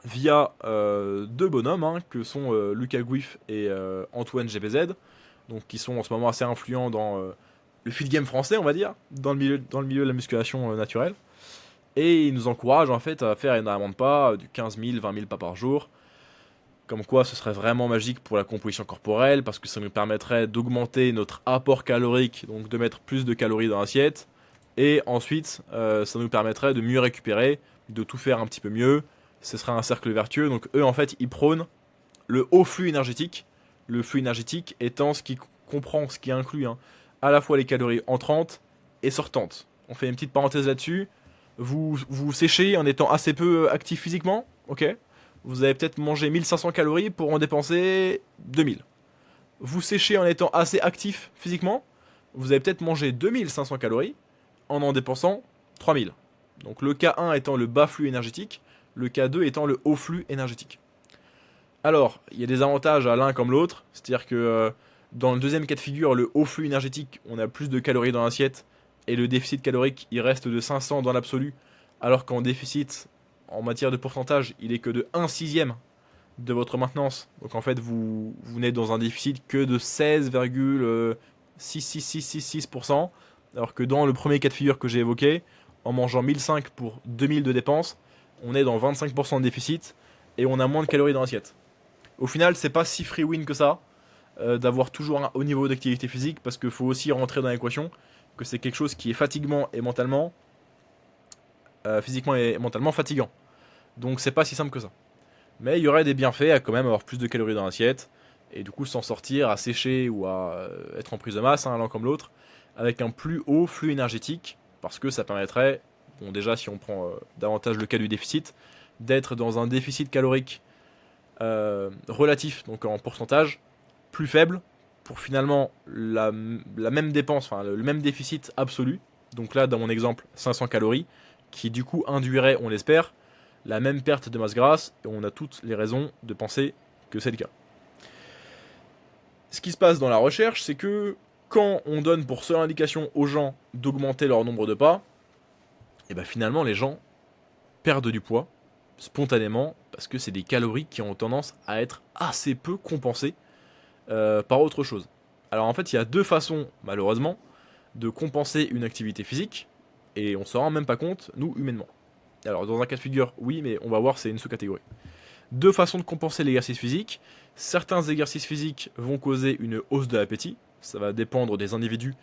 via deux bonhommes, hein, que sont Lucas Gouif et Antoine GBZ, donc qui sont en ce moment assez influents dans le feed game français, on va dire, dans le milieu de la musculation naturelle. Et ils nous encouragent en fait à faire énormément de pas, du 15 000, 20 000 pas par jour. Comme quoi ce serait vraiment magique pour la composition corporelle, parce que ça nous permettrait d'augmenter notre apport calorique, donc de mettre plus de calories dans l'assiette. Et ensuite, ça nous permettrait de mieux récupérer, de tout faire un petit peu mieux. Ce serait un cercle vertueux. Donc eux, en fait, ils prônent le haut flux énergétique. Le flux énergétique étant ce qui comprend, ce qui inclut à la fois les calories entrantes et sortantes. On fait une petite parenthèse là-dessus. Vous séchez en étant assez peu actif physiquement, ok. Vous allez peut-être manger 1500 calories pour en dépenser 2000. Vous séchez en étant assez actif physiquement, vous allez peut-être manger 2500 calories en dépensant 3000. Donc le cas 1 étant le bas flux énergétique, le cas 2 étant le haut flux énergétique. Alors, il y a des avantages à l'un comme l'autre, c'est-à-dire que dans le deuxième cas de figure, le haut flux énergétique, on a plus de calories dans l'assiette, et le déficit calorique, il reste de 500 dans l'absolu, alors qu'en déficit, en matière de pourcentage, il est que de 1/6 de votre maintenance. Donc en fait, vous n'êtes dans un déficit que de 16,66666%, alors que dans le premier cas de figure que j'ai évoqué, en mangeant 1005 pour 2000 de dépenses, on est dans 25% de déficit, et on a moins de calories dans l'assiette. Au final, c'est pas si free win que ça, d'avoir toujours un haut niveau d'activité physique, parce qu'il faut aussi rentrer dans l'équation que c'est quelque chose qui est fatigant et mentalement, physiquement et mentalement fatigant. Donc c'est pas si simple que ça. Mais il y aurait des bienfaits à quand même avoir plus de calories dans l'assiette, et du coup s'en sortir, à sécher ou à être en prise de masse, l'un comme l'autre, avec un plus haut flux énergétique, parce que ça permettrait, bon déjà si on prend davantage le cas du déficit, d'être dans un déficit calorique relatif, donc en pourcentage, plus faible, pour finalement la même dépense, enfin le même déficit absolu, donc là dans mon exemple 500 calories, qui du coup induirait, on l'espère, la même perte de masse grasse, et on a toutes les raisons de penser que c'est le cas. Ce qui se passe dans la recherche, c'est que quand on donne pour seule indication aux gens d'augmenter leur nombre de pas, et ben finalement les gens perdent du poids spontanément, parce que c'est des calories qui ont tendance à être assez peu compensées par autre chose. Alors en fait, il y a deux façons, malheureusement, de compenser une activité physique, et on s'en rend même pas compte, nous, humainement. Alors dans un cas de figure, oui, mais on va voir, c'est une sous-catégorie. Deux façons de compenser l'exercice physique. Certains exercices physiques vont causer une hausse de l'appétit, ça va dépendre des individus,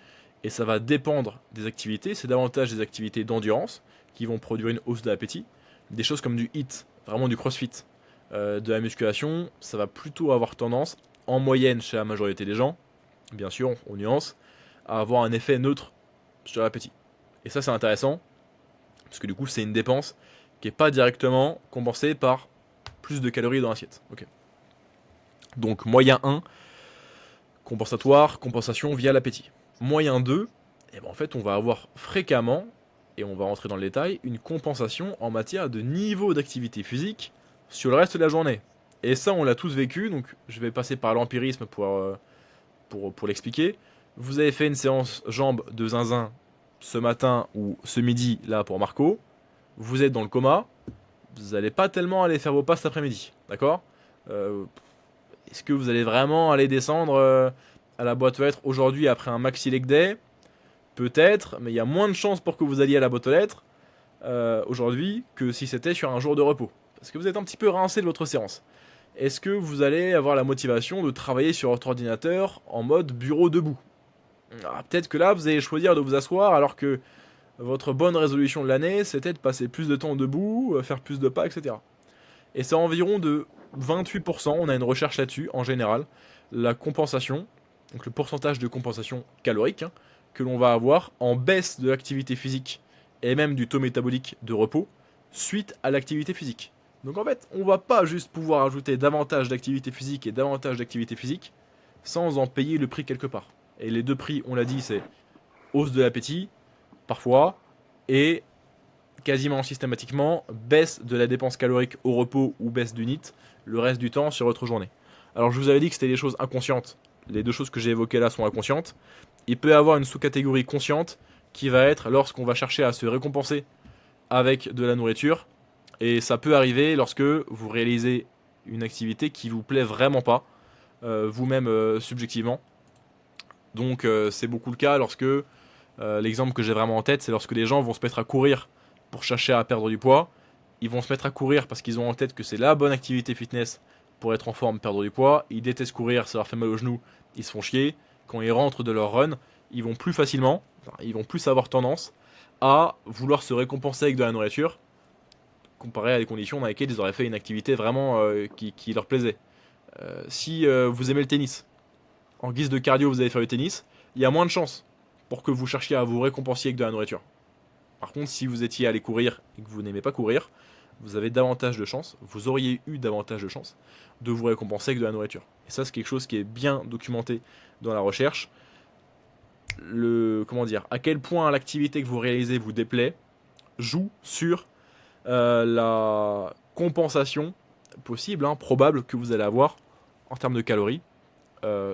et ça va dépendre des activités, c'est davantage des activités d'endurance qui vont produire une hausse de l'appétit. Des choses comme du HIIT, vraiment du crossfit, de la musculation, ça va plutôt avoir tendance, en moyenne chez la majorité des gens, bien sûr, on nuance, à avoir un effet neutre sur l'appétit. Et ça c'est intéressant, parce que du coup c'est une dépense qui n'est pas directement compensée par plus de calories dans l'assiette. Okay. Donc moyen 1, compensatoire, compensation via l'appétit. Moyen 2, eh ben, en fait on va avoir fréquemment, et on va rentrer dans le détail, une compensation en matière de niveau d'activité physique sur le reste de la journée. Et ça on l'a tous vécu, donc je vais passer par l'empirisme pour l'expliquer. Vous avez fait une séance jambes de zinzin ce matin ou ce midi là pour Marco, vous êtes dans le coma, vous n'allez pas tellement aller faire vos pas cet après-midi, d'accord. Est-ce que vous allez vraiment aller descendre à la boîte aux lettres aujourd'hui après un maxi leg day? Peut-être, mais il y a moins de chances pour que vous alliez à la boîte aux lettres aujourd'hui que si c'était sur un jour de repos. Parce que vous êtes un petit peu rincé de votre séance. Est-ce que vous allez avoir la motivation de travailler sur votre ordinateur en mode bureau debout? Peut-être que là, vous allez choisir de vous asseoir alors que votre bonne résolution de l'année, c'était de passer plus de temps debout, faire plus de pas, etc. Et c'est environ de 28%, on a une recherche là-dessus en général, la compensation, donc le pourcentage de compensation calorique, que l'on va avoir en baisse de l'activité physique et même du taux métabolique de repos suite à l'activité physique. Donc en fait, on va pas juste pouvoir ajouter davantage d'activité physique et davantage d'activité physique sans en payer le prix quelque part. Et les deux prix, on l'a dit, c'est hausse de l'appétit, parfois, et quasiment systématiquement, baisse de la dépense calorique au repos ou baisse du NEAT le reste du temps sur votre journée. Alors je vous avais dit que c'était des choses inconscientes. Les deux choses que j'ai évoquées là sont inconscientes. Il peut y avoir une sous-catégorie consciente qui va être lorsqu'on va chercher à se récompenser avec de la nourriture. Et ça peut arriver lorsque vous réalisez une activité qui vous plaît vraiment pas, vous-même subjectivement. Donc c'est beaucoup le cas lorsque, l'exemple que j'ai vraiment en tête, c'est lorsque les gens vont se mettre à courir pour chercher à perdre du poids. Ils vont se mettre à courir parce qu'ils ont en tête que c'est la bonne activité fitness pour être en forme, perdre du poids. Ils détestent courir, ça leur fait mal aux genoux, ils se font chier. Quand ils rentrent de leur run, ils vont plus facilement, ils vont plus avoir tendance à vouloir se récompenser avec de la nourriture, comparé à des conditions dans lesquelles ils auraient fait une activité vraiment qui leur plaisait. Si vous aimez le tennis, en guise de cardio vous allez faire du tennis, il y a moins de chances pour que vous cherchiez à vous récompenser avec de la nourriture. Par contre, si vous étiez allé courir et que vous n'aimez pas courir, vous avez davantage de chances, vous auriez eu davantage de chances de vous récompenser avec de la nourriture. Et ça, c'est quelque chose qui est bien documenté dans la recherche. Comment dire, à quel point l'activité que vous réalisez vous déplaît joue sur la compensation possible, hein, probable que vous allez avoir en termes de calories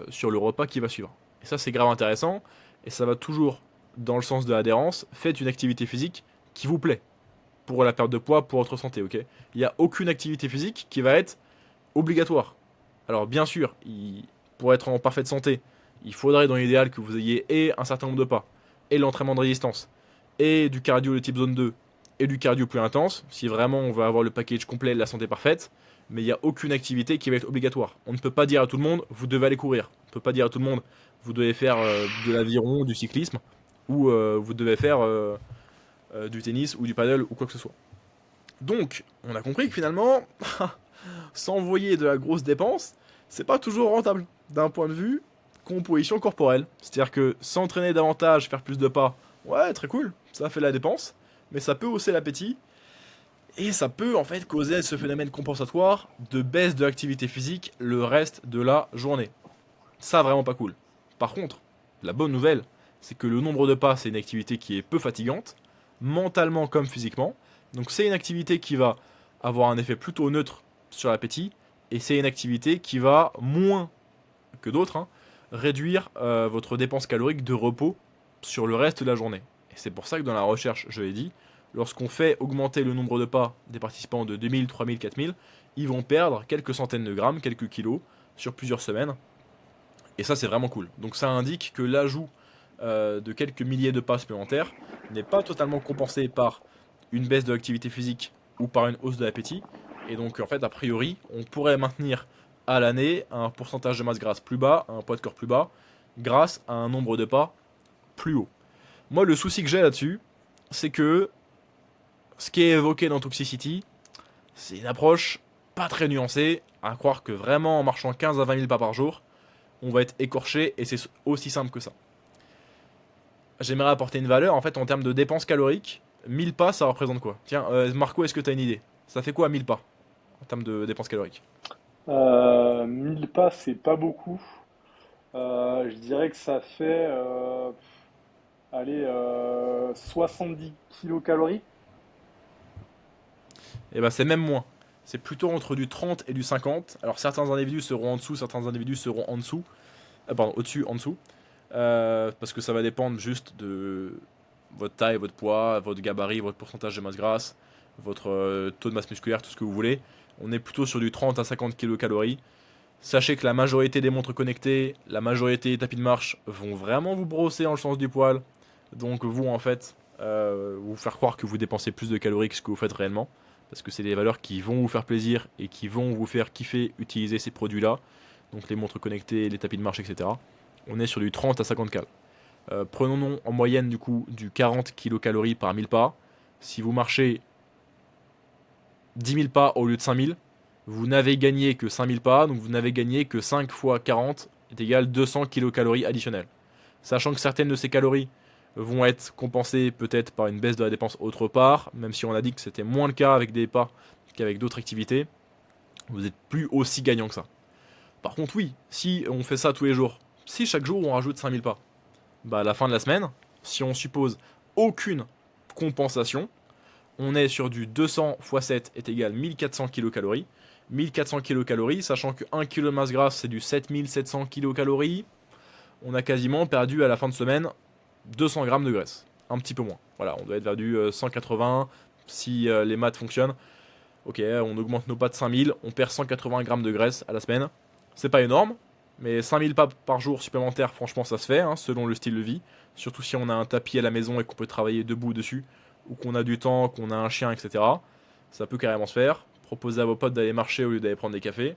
sur le repas qui va suivre. Et ça, c'est grave intéressant et ça va toujours dans le sens de l'adhérence. Faites une activité physique qui vous plaît pour la perte de poids, pour votre santé, ok. Il n'y a aucune activité physique qui va être obligatoire. Alors bien sûr, pour être en parfaite santé, il faudrait dans l'idéal que vous ayez et un certain nombre de pas, et l'entraînement de résistance, et du cardio de type zone 2, et du cardio plus intense, si vraiment on veut avoir le package complet de la santé parfaite, mais il n'y a aucune activité qui va être obligatoire. On ne peut pas dire à tout le monde, vous devez aller courir. On ne peut pas dire à tout le monde, vous devez faire de l'aviron, du cyclisme, ou vous devez faire du tennis, ou du paddle, ou quoi que ce soit. Donc, on a compris que finalement, s'envoyer de la grosse dépense, c'est pas toujours rentable d'un point de vue composition corporelle. C'est-à-dire que s'entraîner davantage, faire plus de pas, ouais, très cool, ça fait la dépense, mais ça peut hausser l'appétit et ça peut en fait causer ce phénomène compensatoire de baisse de l'activité physique le reste de la journée. Ça, vraiment pas cool. Par contre, la bonne nouvelle, c'est que le nombre de pas, c'est une activité qui est peu fatigante, mentalement comme physiquement. Donc c'est une activité qui va avoir un effet plutôt neutre sur l'appétit, et c'est une activité qui va, moins que d'autres, hein, réduire votre dépense calorique de repos sur le reste de la journée. Et c'est pour ça que dans la recherche, je l'ai dit, lorsqu'on fait augmenter le nombre de pas des participants de 2000, 3000, 4000, ils vont perdre quelques centaines de grammes, quelques kilos, sur plusieurs semaines. Et ça, c'est vraiment cool. Donc ça indique que l'ajout de quelques milliers de pas supplémentaires n'est pas totalement compensé par une baisse de l'activité physique ou par une hausse de l'appétit. Et donc, en fait, a priori, on pourrait maintenir à l'année un pourcentage de masse grasse plus bas, un poids de corps plus bas, grâce à un nombre de pas plus haut. Moi, le souci que j'ai là-dessus, c'est que ce qui est évoqué dans Toxicity, c'est une approche pas très nuancée, à croire que vraiment en marchant 15 à 20 000 pas par jour, on va être écorché, et c'est aussi simple que ça. J'aimerais apporter une valeur, en fait, en termes de dépenses caloriques. 1000 pas, ça représente quoi? Tiens, Marco, est-ce que tu as une idée? Ça fait quoi 1000 pas en termes de dépenses caloriques? 1000 pas, c'est pas beaucoup. Je dirais que ça fait, allez, 70 kilocalories. Et ben c'est même moins. C'est plutôt entre du 30 et du 50. Alors certains individus seront en dessous, certains individus seront en dessous. Pardon, au-dessus, en dessous. Parce que ça va dépendre juste de votre taille, votre poids, votre gabarit, votre pourcentage de masse grasse, votre taux de masse musculaire, tout ce que vous voulez. On est plutôt sur du 30 à 50 kilocalories. Sachez que la majorité des montres connectées, la majorité des tapis de marche vont vraiment vous brosser dans le sens du poil. Donc vous, en fait, vous faire croire que vous dépensez plus de calories que ce que vous faites réellement. Parce que c'est des valeurs qui vont vous faire plaisir et qui vont vous faire kiffer utiliser ces produits-là. Donc les montres connectées, les tapis de marche, etc. On est sur du 30 à 50 cal. Prenons en moyenne du coup du 40 kilocalories par 1000 pas. Si vous marchez 10 000 pas au lieu de 5000, vous n'avez gagné que 5000 pas, donc vous n'avez gagné que 5 fois 40 est égal 200 kilocalories additionnelles. Sachant que certaines de ces calories vont être compensées peut-être par une baisse de la dépense autre part, même si on a dit que c'était moins le cas avec des pas qu'avec d'autres activités, vous n'êtes plus aussi gagnant que ça. Par contre, oui, si on fait ça tous les jours, si chaque jour on rajoute 5000 pas, bah à la fin de la semaine, si on suppose aucune compensation, on est sur du 200 x 7 est égal 1400 kilocalories. 1400 kilocalories, sachant que 1 kg de masse grasse c'est du 7700 kilocalories, on a quasiment perdu à la fin de semaine 200 grammes de graisse. Un petit peu moins. Voilà, on doit être vers du 180 si les maths fonctionnent. Ok, on augmente nos pas de 5000, on perd 180 grammes de graisse à la semaine. C'est pas énorme, mais 5000 pas par jour supplémentaires, franchement, ça se fait, hein, selon le style de vie. Surtout si on a un tapis à la maison et qu'on peut travailler debout dessus, ou qu'on a du temps, qu'on a un chien, etc. Ça peut carrément se faire. Proposez à vos potes d'aller marcher au lieu d'aller prendre des cafés.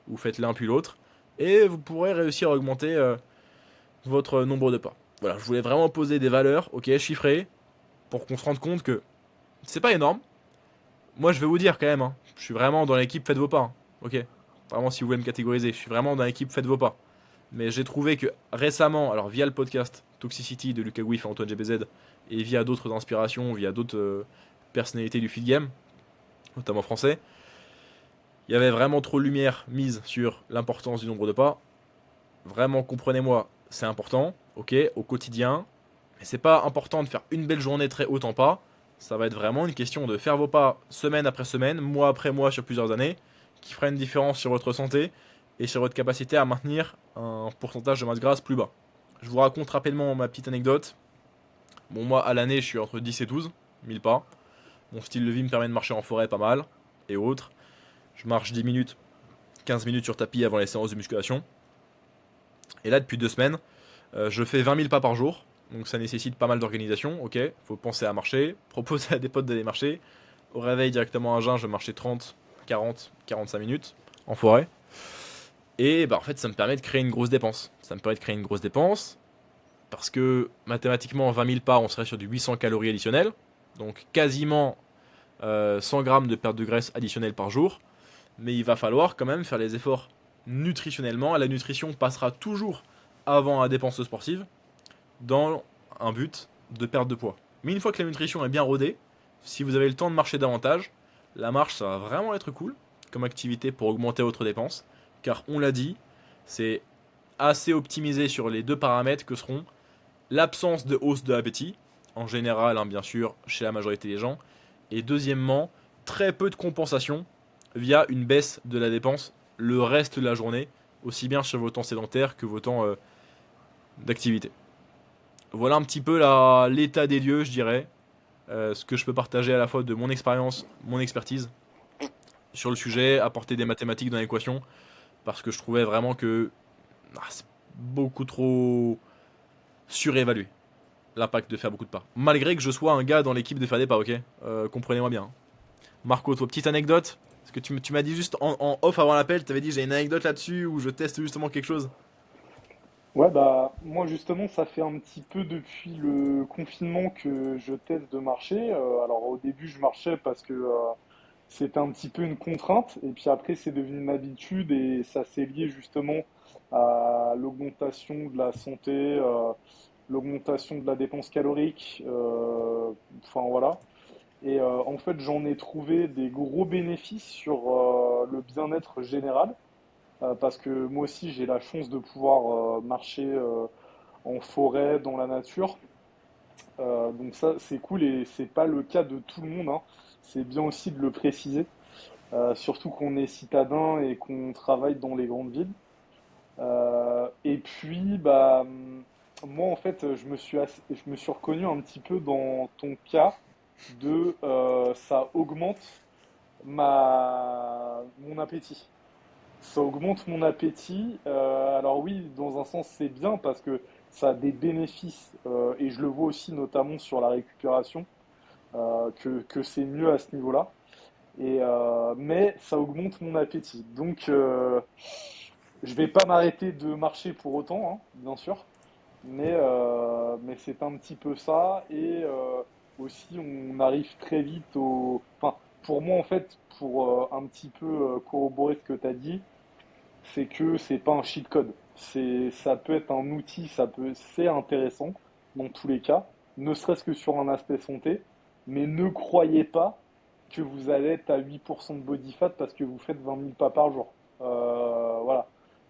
Vous faites l'un puis l'autre. Et vous pourrez réussir à augmenter votre nombre de pas. Voilà, je voulais vraiment poser des valeurs, ok, chiffrées, pour qu'on se rende compte que c'est pas énorme. Moi, je vais vous dire quand même, hein, je suis vraiment dans l'équipe faites vos pas, hein, ok. Vraiment, si vous voulez me catégoriser, je suis vraiment dans l'équipe faites vos pas. Mais j'ai trouvé que récemment, alors via le podcast Toxicity de Lucas Gouif et Antoine GBZ, et via d'autres inspirations, via d'autres personnalités du feed game, notamment français, il y avait vraiment trop de lumière mise sur l'importance du nombre de pas. Vraiment, comprenez-moi, c'est important, ok, au quotidien. Mais c'est pas important de faire une belle journée très haute en pas. Ça va être vraiment une question de faire vos pas semaine après semaine, mois après mois sur plusieurs années, qui fera une différence sur votre santé et sur votre capacité à maintenir un pourcentage de masse grasse plus bas. Je vous raconte rapidement ma petite anecdote. Bon, moi, à l'année, je suis entre 10 et 12 1000 pas. Mon style de vie me permet de marcher en forêt pas mal et autres. Je marche 10 minutes, 15 minutes sur tapis avant les séances de musculation. Et là, depuis 2 semaines, je fais 20 000 pas par jour. Donc ça nécessite pas mal d'organisation, ok. Faut penser à marcher, proposer à des potes d'aller marcher. Au réveil, directement à jeun, je marchais 30, 40, 45 minutes en forêt. Et bah en fait, ça me permet de créer une grosse dépense. Ça me permet de créer une grosse dépense parce que mathématiquement, 20 000 pas, on serait sur du 800 calories additionnelles. Donc quasiment 100 grammes de perte de graisse additionnelle par jour. Mais il va falloir quand même faire les efforts nutritionnellement. La nutrition passera toujours avant la dépense sportive dans un but de perte de poids. Mais une fois que la nutrition est bien rodée, si vous avez le temps de marcher davantage, la marche ça va vraiment être cool comme activité pour augmenter votre dépense. Car on l'a dit, c'est assez optimisé sur les deux paramètres que seront l'absence de hausse de l'appétit, en général hein, bien sûr chez la majorité des gens, et deuxièmement, très peu de compensation via une baisse de la dépense le reste de la journée, aussi bien sur vos temps sédentaires que vos temps d'activité. Voilà un petit peu l'état des lieux, je dirais. Ce que je peux partager à la fois de mon expérience, mon expertise sur le sujet, apporter des mathématiques dans l'équation, parce que je trouvais vraiment que c'est beaucoup trop surévalué l'impact de faire beaucoup de pas. Malgré que je sois un gars dans l'équipe de faire des pas, ok. Comprenez-moi bien. Marco, toi, petite anecdote. Parce que tu m'as dit juste en off avant l'appel, tu avais dit j'ai une anecdote là-dessus où je teste justement quelque chose. Ouais, bah, moi justement, ça fait un petit peu depuis le confinement que je teste de marcher. Alors au début, je marchais parce que c'était un petit peu une contrainte, et puis après, c'est devenu une habitude, et ça s'est lié justement à l'augmentation de la santé, l'augmentation de la dépense calorique, enfin voilà. Et en fait, j'en ai trouvé des gros bénéfices sur le bien-être général, parce que moi aussi, j'ai la chance de pouvoir marcher en forêt, dans la nature. Donc ça, c'est cool, et c'est pas le cas de tout le monde, hein. C'est bien aussi de le préciser, surtout qu'on est citadin et qu'on travaille dans les grandes villes. Et puis, bah, moi, en fait, je me suis reconnu un petit peu dans ton cas de ça augmente mon appétit. Ça augmente mon appétit. Alors oui, dans un sens, c'est bien parce que ça a des bénéfices, et je le vois aussi notamment sur la récupération, que c'est mieux à ce niveau-là. Mais ça augmente mon appétit. Donc, je vais pas m'arrêter de marcher pour autant, hein, bien sûr. Mais c'est un petit peu ça. Et aussi, on arrive très vite au. Enfin, pour moi, en fait, pour un petit peu corroborer ce que tu as dit, c'est que c'est pas un cheat code. Ça peut être un outil, c'est intéressant dans tous les cas, ne serait-ce que sur un aspect santé, mais ne croyez pas que vous allez être à 8% de body fat parce que vous faites 20 000 pas par jour. Voilà.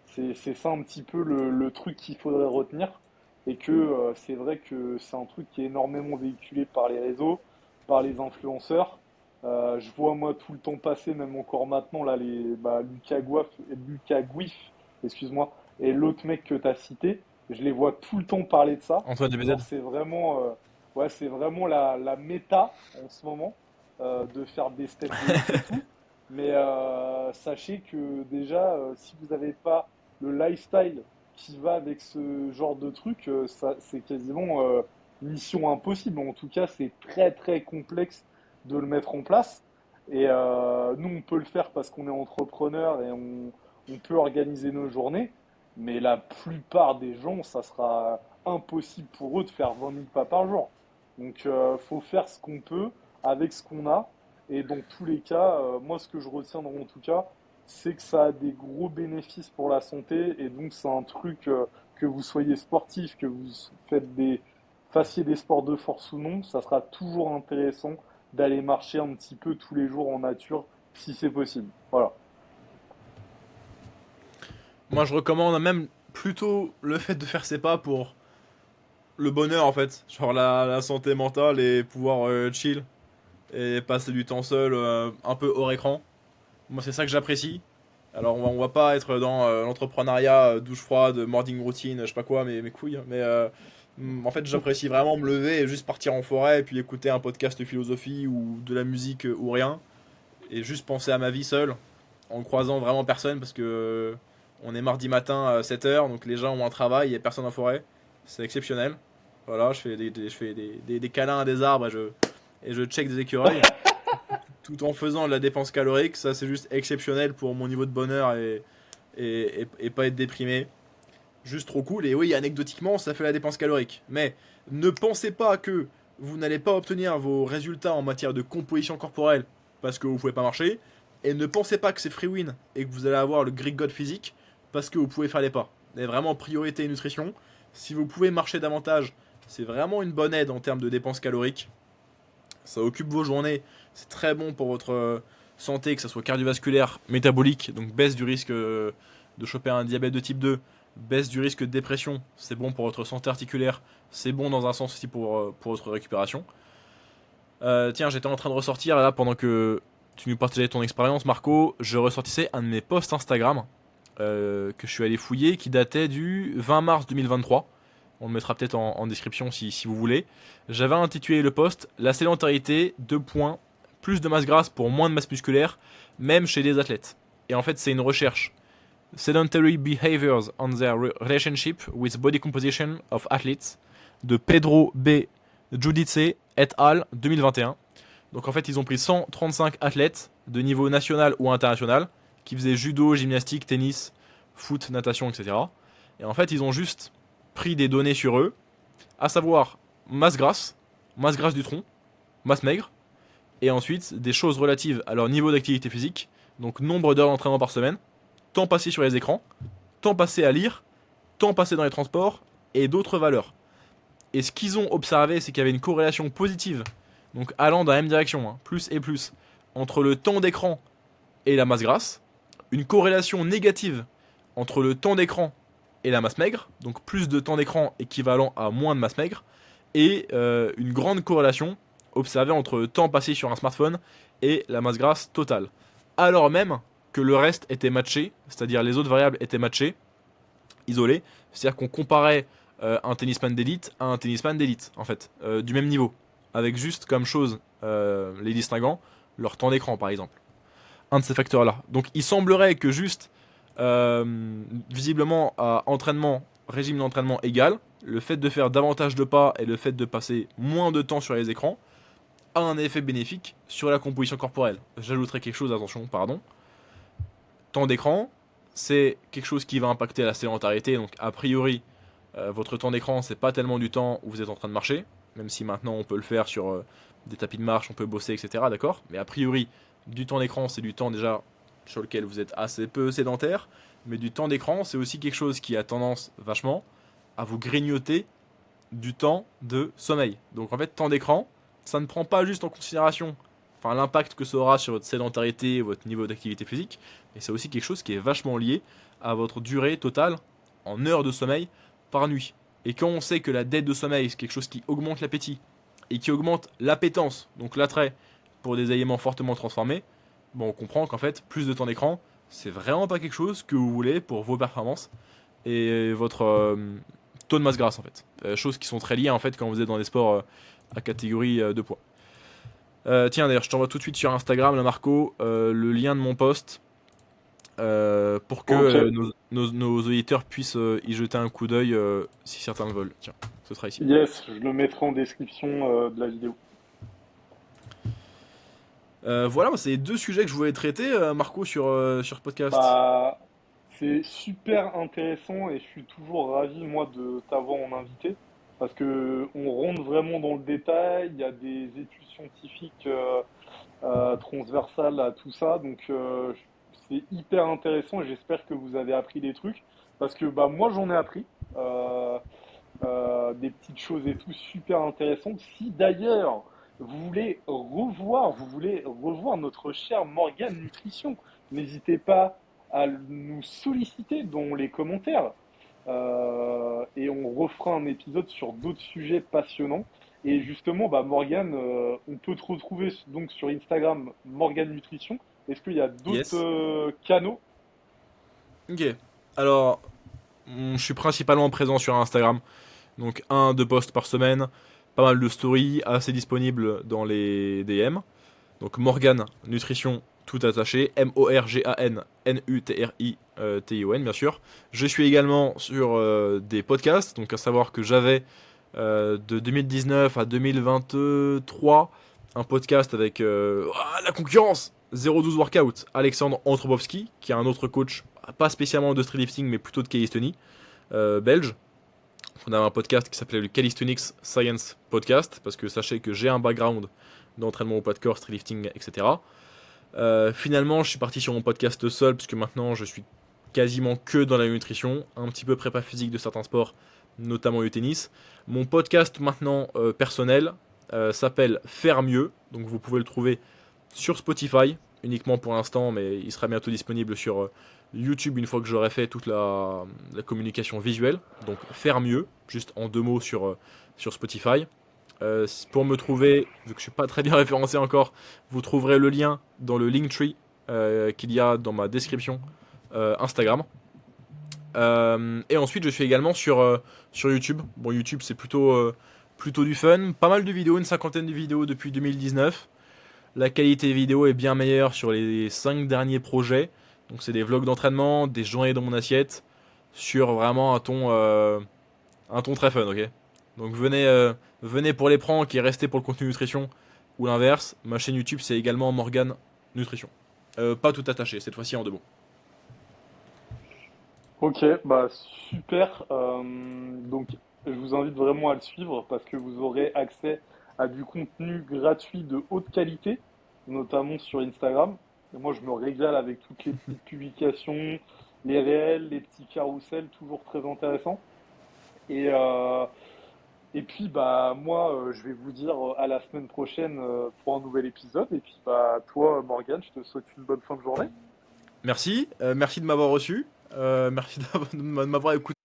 C'est ça un petit peu le truc qu'il faudrait retenir. Et que c'est vrai que c'est un truc qui est énormément véhiculé par les réseaux, par les influenceurs. Je vois moi tout le temps passer, même encore maintenant, là, Lucas Gouif, excuse-moi, et l'autre mec que tu as cité, je les vois tout le temps parler de ça. Antoine Genre, DBZ. c'est vraiment la méta en ce moment, de faire des steps de ouf et tout. Mais sachez que déjà, si vous n'avez pas le lifestyle qui va avec ce genre de truc, c'est quasiment mission impossible. En tout cas, c'est très très complexe de le mettre en place. Et nous, on peut le faire parce qu'on est entrepreneur, et on peut organiser nos journées, mais la plupart des gens, ça sera impossible pour eux de faire 20 000 pas par jour. Donc, faut faire ce qu'on peut avec ce qu'on a. Et dans tous les cas, moi, ce que je retiendrai en tout cas, c'est que ça a des gros bénéfices pour la santé. Et donc, c'est un truc, que vous soyez sportif, que vous fassiez des sports de force ou non, ça sera toujours intéressant d'aller marcher un petit peu tous les jours en nature, si c'est possible. Voilà. Moi, je recommande même plutôt le fait de faire ses pas pour le bonheur en fait. Genre la santé mentale et pouvoir chill et passer du temps seul un peu hors écran. Moi, c'est ça que j'apprécie. Alors, on va pas être dans l'entrepreneuriat, douche froide, morning routine, je sais pas quoi, mes couilles. Mais en fait, j'apprécie vraiment me lever et juste partir en forêt et puis écouter un podcast de philosophie ou de la musique ou rien. Et juste penser à ma vie seule en croisant vraiment personne parce que on est mardi matin à 7h, donc les gens ont un travail, il n'y a personne en forêt. C'est exceptionnel. Voilà, je fais des câlins à des arbres et je check des écureuils tout en faisant de la dépense calorique. Ça, c'est juste exceptionnel pour mon niveau de bonheur et pas être déprimé. Juste trop cool. Et oui, anecdotiquement, ça fait la dépense calorique. Mais ne pensez pas que vous n'allez pas obtenir vos résultats en matière de composition corporelle parce que vous pouvez pas marcher. Et ne pensez pas que c'est free win et que vous allez avoir le Greek God physique parce que vous pouvez faire les pas. Et vraiment, priorité nutrition. Si vous pouvez marcher davantage, c'est vraiment une bonne aide en termes de dépenses caloriques. Ça occupe vos journées, c'est très bon pour votre santé, que ce soit cardiovasculaire, métabolique, donc baisse du risque de choper un diabète de type 2, baisse du risque de dépression, c'est bon pour votre santé articulaire, c'est bon dans un sens aussi pour votre récupération. Tiens, j'étais en train de ressortir là pendant que tu nous partageais ton expérience, Marco, je ressortissais un de mes posts Instagram que je suis allé fouiller qui datait du 20 mars 2023. On le mettra peut-être en description si vous voulez. J'avais intitulé le post La sédentarité, 2 points, plus de masse grasse pour moins de masse musculaire, même chez les athlètes. Et en fait, c'est une recherche. Sedentary Behaviors on their Relationship with Body Composition of Athletes de Pedro B. Giudice et al. 2021. Donc en fait, ils ont pris 135 athlètes de niveau national ou international qui faisaient judo, gymnastique, tennis, foot, natation, etc. Et en fait, ils ont juste pris des données sur eux, à savoir masse grasse du tronc, masse maigre, et ensuite des choses relatives à leur niveau d'activité physique, donc nombre d'heures d'entraînement par semaine, temps passé sur les écrans, temps passé à lire, temps passé dans les transports, et d'autres valeurs. Et ce qu'ils ont observé, c'est qu'il y avait une corrélation positive, donc allant dans la même direction, hein, plus et plus, entre le temps d'écran et la masse grasse, une corrélation négative entre le temps d'écran et la masse maigre, donc plus de temps d'écran équivalent à moins de masse maigre, et une grande corrélation observée entre le temps passé sur un smartphone et la masse grasse totale. Alors même que le reste était matché, c'est-à-dire les autres variables étaient matchées, isolées, c'est-à-dire qu'on comparait un tennisman d'élite à un tennisman d'élite, en fait, du même niveau, avec juste comme chose les distinguant, leur temps d'écran par exemple. Un de ces facteurs-là. Donc il semblerait que juste visiblement à entraînement, régime d'entraînement égal, le fait de faire davantage de pas et le fait de passer moins de temps sur les écrans a un effet bénéfique sur la composition corporelle. J'ajouterai quelque chose, attention, pardon. Temps d'écran, c'est quelque chose qui va impacter la sédentarité, donc a priori, votre temps d'écran, c'est pas tellement du temps où vous êtes en train de marcher, même si maintenant on peut le faire sur des tapis de marche, on peut bosser, etc. D'accord. Mais a priori, du temps d'écran, c'est du temps déjà sur lequel vous êtes assez peu sédentaire, mais du temps d'écran, c'est aussi quelque chose qui a tendance vachement à vous grignoter du temps de sommeil. Donc en fait, temps d'écran, ça ne prend pas juste en considération l'impact que ça aura sur votre sédentarité, votre niveau d'activité physique, mais c'est aussi quelque chose qui est vachement lié à votre durée totale en heures de sommeil par nuit. Et quand on sait que la dette de sommeil, c'est quelque chose qui augmente l'appétit et qui augmente l'appétence, donc l'attrait pour des aliments fortement transformés, bon, on comprend qu'en fait, plus de temps d'écran, c'est vraiment pas quelque chose que vous voulez pour vos performances et votre taux de masse grasse en fait. Choses qui sont très liées en fait quand vous êtes dans des sports à catégorie de poids. Tiens d'ailleurs, je t'envoie tout de suite sur Instagram, là Marco, le lien de mon post pour que Ok. nos auditeurs puissent y jeter un coup d'œil si certains le veulent. Tiens, ce sera ici. Yes, je le mettrai en description de la vidéo. Voilà, c'est les deux sujets que je voulais traiter, Marco, sur ce podcast. Bah, C'est super intéressant et je suis toujours ravi, moi, de t'avoir en invité parce que on rentre vraiment dans le détail. Il y a des études scientifiques transversales à tout ça, donc c'est hyper intéressant et j'espère que vous avez appris des trucs parce que bah moi j'en ai appris des petites choses et tout super intéressantes. Si d'ailleurs vous voulez revoir notre cher Morgane Nutrition, n'hésitez pas à nous solliciter dans les commentaires. Et on refera un épisode sur d'autres sujets passionnants. Et justement, bah Morgane, on peut te retrouver donc sur Instagram Morgane Nutrition. Est-ce qu'il y a d'autres Yes. canaux? Ok. Alors, je suis principalement présent sur Instagram. Donc, un, deux posts par semaine. Pas mal de stories, assez disponibles dans les DM. Donc, Morgan Nutrition, tout attaché. Morgan Nutrition, bien sûr. Je suis également sur des podcasts. Donc, à savoir que j'avais de 2019 à 2023 un podcast avec la concurrence 012 Workout, Alexandre Antrobowski, qui est un autre coach, pas spécialement de streetlifting, mais plutôt de calisthenie, belge. On a un podcast qui s'appelait le Calisthenics Science Podcast, parce que sachez que j'ai un background d'entraînement au poids de corps, streetlifting, etc. Finalement, je suis parti sur mon podcast seul, puisque maintenant je suis quasiment que dans la nutrition, un petit peu prépa physique de certains sports, notamment le tennis. Mon podcast maintenant personnel s'appelle Faire mieux, donc vous pouvez le trouver sur Spotify, uniquement pour l'instant, mais il sera bientôt disponible sur YouTube une fois que j'aurai fait toute la communication visuelle. Donc Faire mieux, juste en deux mots sur Spotify. Pour me trouver, vu que je suis pas très bien référencé encore, vous trouverez le lien dans le Linktree qu'il y a dans ma description Instagram. Et ensuite, je suis également sur YouTube. Bon, YouTube, c'est plutôt du fun. Pas mal de vidéos, une cinquantaine de vidéos depuis 2019. La qualité vidéo est bien meilleure sur les 5 derniers projets. Donc, c'est des vlogs d'entraînement, des journées dans mon assiette, sur vraiment un ton très fun, ok. Donc, venez pour les pranks et restez pour le contenu nutrition, ou l'inverse. Ma chaîne YouTube, c'est également Morgan Nutrition. Pas tout attaché, cette fois-ci en deux mots. Ok, bah super. Donc, je vous invite vraiment à le suivre parce que vous aurez accès à du contenu gratuit de haute qualité, notamment sur Instagram. Et moi, je me régale avec toutes les petites publications, les réels, les petits carousels, toujours très intéressants. Et, euh, et puis, bah moi, je vais vous dire à la semaine prochaine pour un nouvel épisode. Et puis, bah toi, Morgane, je te souhaite une bonne fin de journée. Merci, merci de m'avoir reçu, merci de m'avoir écouté.